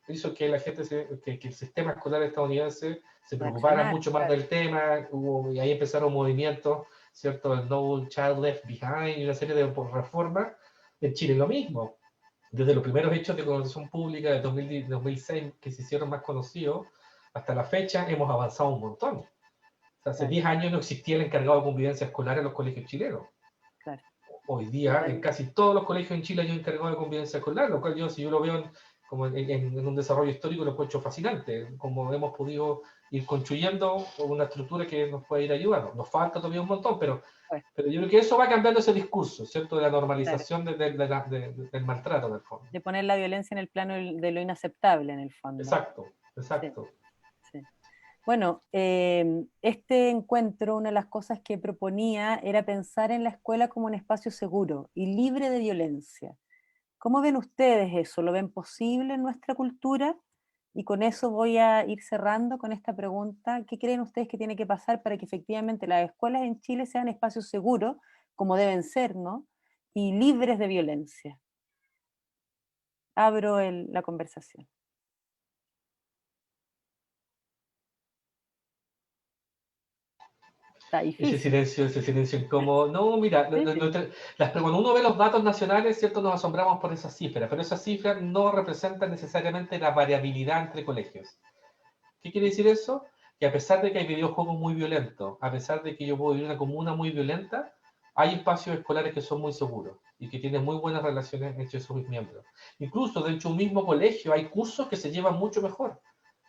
hizo que la gente, que el sistema escolar estadounidense se preocupara mucho más del tema, y ahí empezaron movimientos, ¿cierto? El No Child Left Behind y una serie de reformas. En Chile lo mismo. Desde los primeros hechos de connotación pública de 2006 que se hicieron más conocidos, hasta la fecha hemos avanzado un montón. O sea, hace 10 años no existía el encargado de convivencia escolar en los colegios chilenos. Claro. Hoy día, en casi todos los colegios en Chile hay un encargado de convivencia escolar, lo cual yo, si yo lo veo como en un desarrollo histórico, lo encuentro fascinante, como hemos podido ir construyendo una estructura que nos puede ir ayudando. Nos falta todavía un montón, pero yo creo que eso va cambiando ese discurso, ¿cierto? De la normalización del maltrato, en el fondo. De poner la violencia en el plano de lo inaceptable, en el fondo. Exacto, exacto. Sí, sí. Bueno, este encuentro, una de las cosas que proponía era pensar en la escuela como un espacio seguro y libre de violencia. ¿Cómo ven ustedes eso? ¿Lo ven posible en nuestra cultura? Y con eso voy a ir cerrando con esta pregunta. ¿Qué creen ustedes que tiene que pasar para que efectivamente las escuelas en Chile sean espacios seguros, como deben ser, ¿no? Y libres de violencia? Abro la conversación. Está difícil. Ese silencio incómodo. No, mira, cuando uno ve los datos nacionales, ¿cierto? Nos asombramos por esas cifras, pero esas cifras no representan necesariamente la variabilidad entre colegios. ¿Qué quiere decir eso? Que a pesar de que hay videojuegos muy violentos, a pesar de que yo puedo vivir en una comuna muy violenta, hay espacios escolares que son muy seguros y que tienen muy buenas relaciones entre sus miembros. Incluso dentro de un mismo colegio hay cursos que se llevan mucho mejor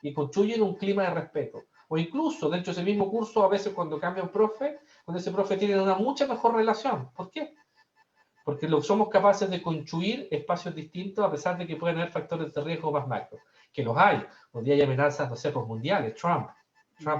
y construyen un clima de respeto. O incluso dentro de ese mismo curso, a veces cuando cambia un profe, con ese profe tienen una mucha mejor relación. ¿Por qué? Porque somos capaces de construir espacios distintos a pesar de que pueden haber factores de riesgo más macro. Que los hay. Hoy día hay amenazas, no sé, pues mundiales. Trump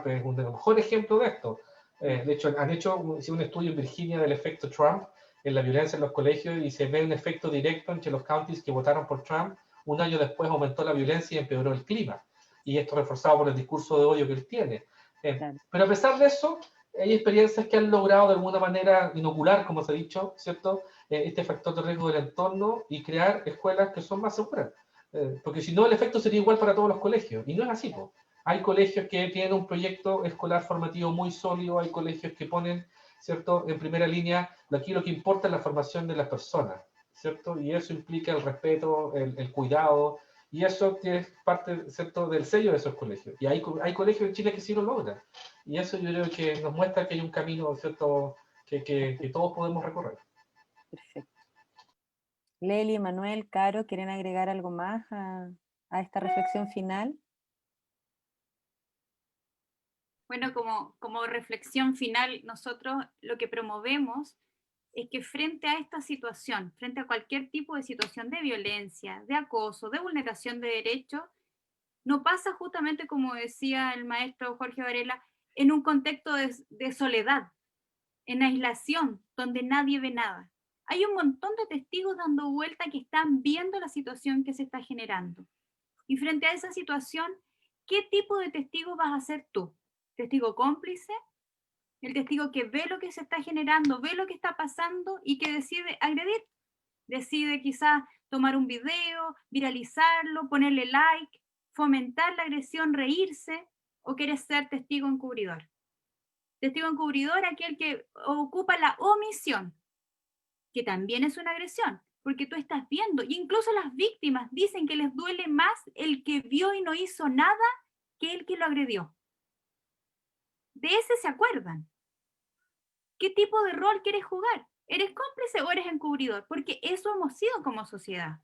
es un de los mejores ejemplos de esto. De hecho, han hecho un estudio en Virginia del efecto Trump en la violencia en los colegios y se ve un efecto directo entre los counties que votaron por Trump. Un año después aumentó la violencia y empeoró el clima. Y esto reforzado por el discurso de odio que él tiene. Claro. Pero a pesar de eso, hay experiencias que han logrado de alguna manera inocular, como se ha dicho, ¿cierto? Este factor de riesgo del entorno y crear escuelas que son más seguras. Porque si no, el efecto sería igual para todos los colegios. Y no es así, ¿no? Hay colegios que tienen un proyecto escolar formativo muy sólido, hay colegios que ponen, ¿cierto?, en primera línea, aquí lo que importa es la formación de las personas, ¿cierto? Y eso implica el respeto, el cuidado, y eso es parte, ¿cierto?, del sello de esos colegios. Y hay colegios en Chile que sí lo logran. Y eso yo creo que nos muestra que hay un camino, ¿cierto?, que todos podemos recorrer. Perfecto. Lely, Manuel, Caro, ¿quieren agregar algo más a esta reflexión final? Bueno, como reflexión final, nosotros lo que promovemos es que frente a esta situación, frente a cualquier tipo de situación de violencia, de acoso, de vulneración de derechos, no pasa justamente como decía el maestro Jorge Varela, en un contexto de soledad, en aislación, donde nadie ve nada. Hay un montón de testigos dando vuelta que están viendo la situación que se está generando. Y frente a esa situación, ¿qué tipo de testigo vas a ser tú? ¿Testigo cómplice? El testigo que ve lo que se está generando, ve lo que está pasando y que decide agredir. decide quizás tomar un video, viralizarlo, ponerle like, fomentar la agresión, reírse, o quieres ser testigo encubridor. Testigo encubridor, aquel que ocupa la omisión, que también es una agresión, porque tú estás viendo, y incluso las víctimas dicen que les duele más el que vio y no hizo nada que el que lo agredió. De ese se acuerdan. ¿Qué tipo de rol quieres jugar? ¿Eres cómplice o eres encubridor? Porque eso hemos sido como sociedad.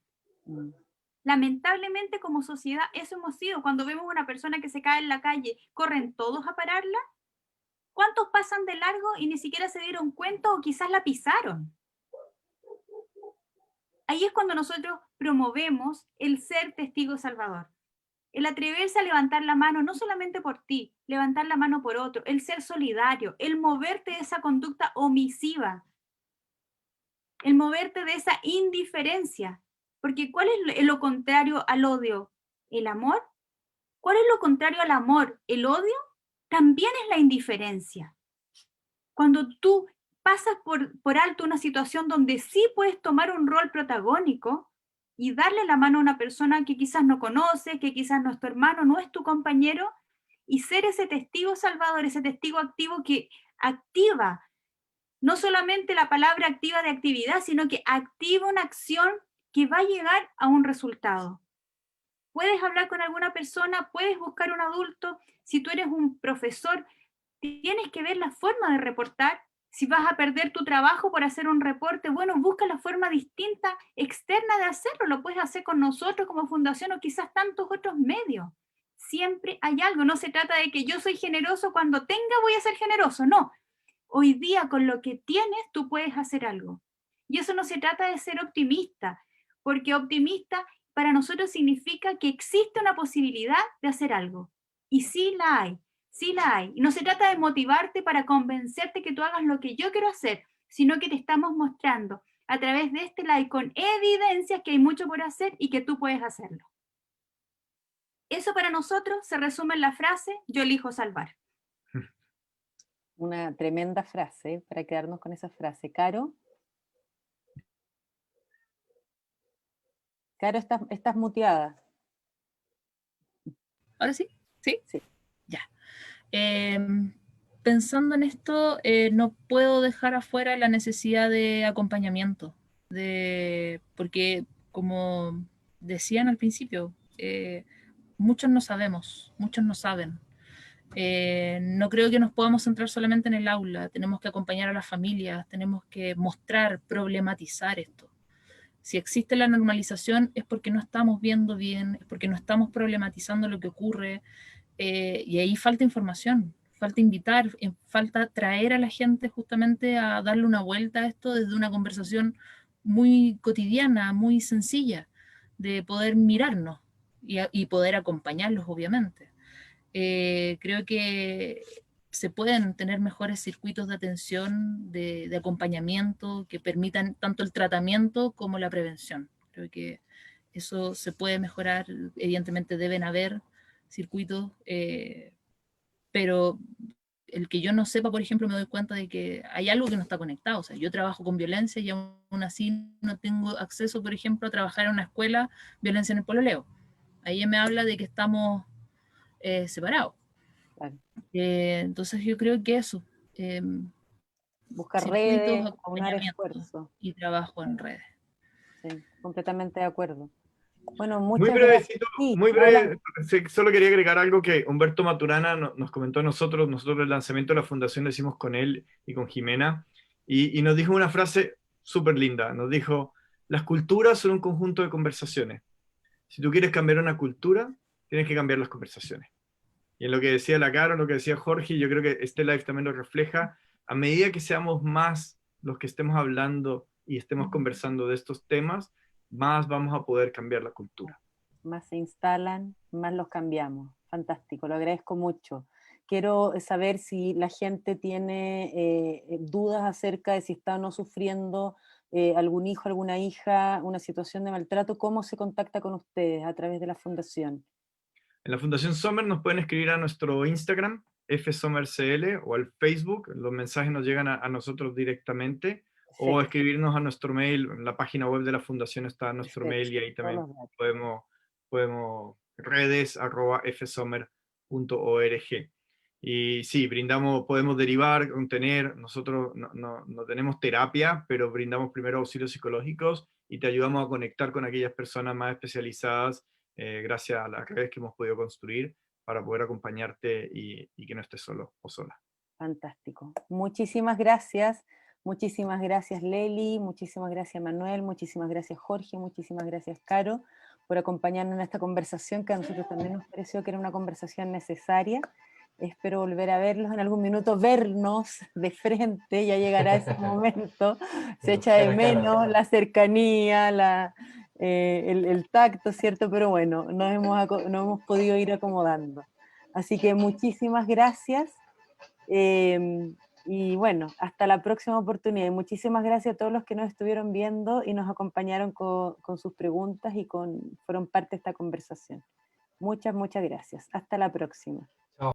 Lamentablemente como sociedad eso hemos sido. Cuando vemos una persona que se cae en la calle, ¿corren todos a pararla? ¿Cuántos pasan de largo y ni siquiera se dieron cuenta o quizás la pisaron? Ahí es cuando nosotros promovemos el ser testigo salvador. El atreverse a levantar la mano, no solamente por ti, levantar la mano por otro, el ser solidario, el moverte de esa conducta omisiva, el moverte de esa indiferencia. Porque ¿cuál es lo contrario al odio? ¿El amor? ¿Cuál es lo contrario al amor? ¿El odio? También es la indiferencia. Cuando tú pasas por alto una situación donde sí puedes tomar un rol protagónico y darle la mano a una persona que quizás no conoces, que quizás no es tu hermano, no es tu compañero, y ser ese testigo salvador, ese testigo activo que activa, no solamente la palabra activa de actividad, sino que activa una acción que va a llegar a un resultado. Puedes hablar con alguna persona, puedes buscar un adulto, si tú eres un profesor, tienes que ver la forma de reportar. Si vas a perder tu trabajo por hacer un reporte, bueno, busca la forma distinta, externa de hacerlo. Lo puedes hacer con nosotros como fundación o quizás tantos otros medios. Siempre hay algo. No se trata de que yo soy generoso, cuando tenga voy a ser generoso. No. Hoy día con lo que tienes tú puedes hacer algo. Y eso no se trata de ser optimista, porque optimista para nosotros significa que existe una posibilidad de hacer algo. Y sí la hay. Sí la hay. Y no se trata de motivarte para convencerte que tú hagas lo que yo quiero hacer, sino que te estamos mostrando a través de este live con evidencias que hay mucho por hacer y que tú puedes hacerlo. Eso para nosotros se resume en la frase, yo elijo salvar. Una tremenda frase, para quedarnos con esa frase. Caro. Caro, estás muteada. ¿Ahora sí? ¿Sí? Sí. Ya. Pensando en esto, no puedo dejar afuera la necesidad de acompañamiento, porque como decían al principio, muchos no sabemos, muchos no saben. No creo que nos podamos centrar solamente en el aula, tenemos que acompañar a las familias, tenemos que mostrar, problematizar esto. Si existe la normalización es porque no estamos viendo bien, es porque no estamos problematizando lo que ocurre, y ahí falta información, falta invitar, falta traer a la gente justamente a darle una vuelta a esto desde una conversación muy cotidiana, muy sencilla, de poder mirarnos y poder acompañarlos, obviamente. Creo que se pueden tener mejores circuitos de atención, de acompañamiento, que permitan tanto el tratamiento como la prevención. Creo que eso se puede mejorar, evidentemente deben haber circuitos, pero el que yo no sepa, por ejemplo, me doy cuenta de que hay algo que no está conectado. O sea, yo trabajo con violencia y aún así no tengo acceso, por ejemplo, a trabajar en una escuela violencia en el pololeo. Ahí me habla de que estamos separados. Claro. Entonces yo creo que eso, Buscar circuitos, redes, aunar acompañamiento esfuerzos. y trabajo en redes. Sí, completamente de acuerdo. Bueno, Muy muchas brevecito, gracias. Sí, muy breve, adelante. sí, solo quería agregar algo que Humberto Maturana nos comentó a nosotros el lanzamiento de la fundación lo hicimos con él y con Jimena, y nos dijo una frase súper linda, nos dijo, las culturas son un conjunto de conversaciones. Si tú quieres cambiar una cultura, tienes que cambiar las conversaciones. Y en lo que decía la Caro, lo que decía Jorge, yo creo que este live también lo refleja, a medida que seamos más los que estemos hablando y estemos conversando de estos temas, más vamos a poder cambiar la cultura. Más se instalan, más los cambiamos. Fantástico, lo agradezco mucho. Quiero saber si la gente tiene dudas acerca de si está o no sufriendo algún hijo, alguna hija, una situación de maltrato. ¿Cómo se contacta con ustedes a través de la fundación? En la Fundación Sommer nos pueden escribir a nuestro Instagram, fsomercl, o al Facebook. Los mensajes nos llegan a nosotros directamente. o escribirnos a nuestro mail. En la página web de la fundación está nuestro mail y ahí también podemos redes@fsummer.org. Y sí, podemos derivar, contener, nosotros no tenemos terapia, pero brindamos primero auxilios psicológicos y te ayudamos a conectar con aquellas personas más especializadas gracias a las redes que hemos podido construir para poder acompañarte y que no estés solo o sola. Fantástico. Muchísimas gracias Leli, muchísimas gracias Manuel, muchísimas gracias Jorge, muchísimas gracias Caro por acompañarnos en esta conversación que a nosotros también nos pareció que era una conversación necesaria. Espero volver a verlos en algún minuto, vernos de frente, ya llegará ese momento, se echa de menos la cercanía, el tacto, ¿cierto? Pero bueno, nos hemos podido ir acomodando. Así que muchísimas gracias. Y bueno, hasta la próxima oportunidad. Y muchísimas gracias a todos los que nos estuvieron viendo y nos acompañaron con sus preguntas y fueron parte de esta conversación. Muchas gracias. Hasta la próxima.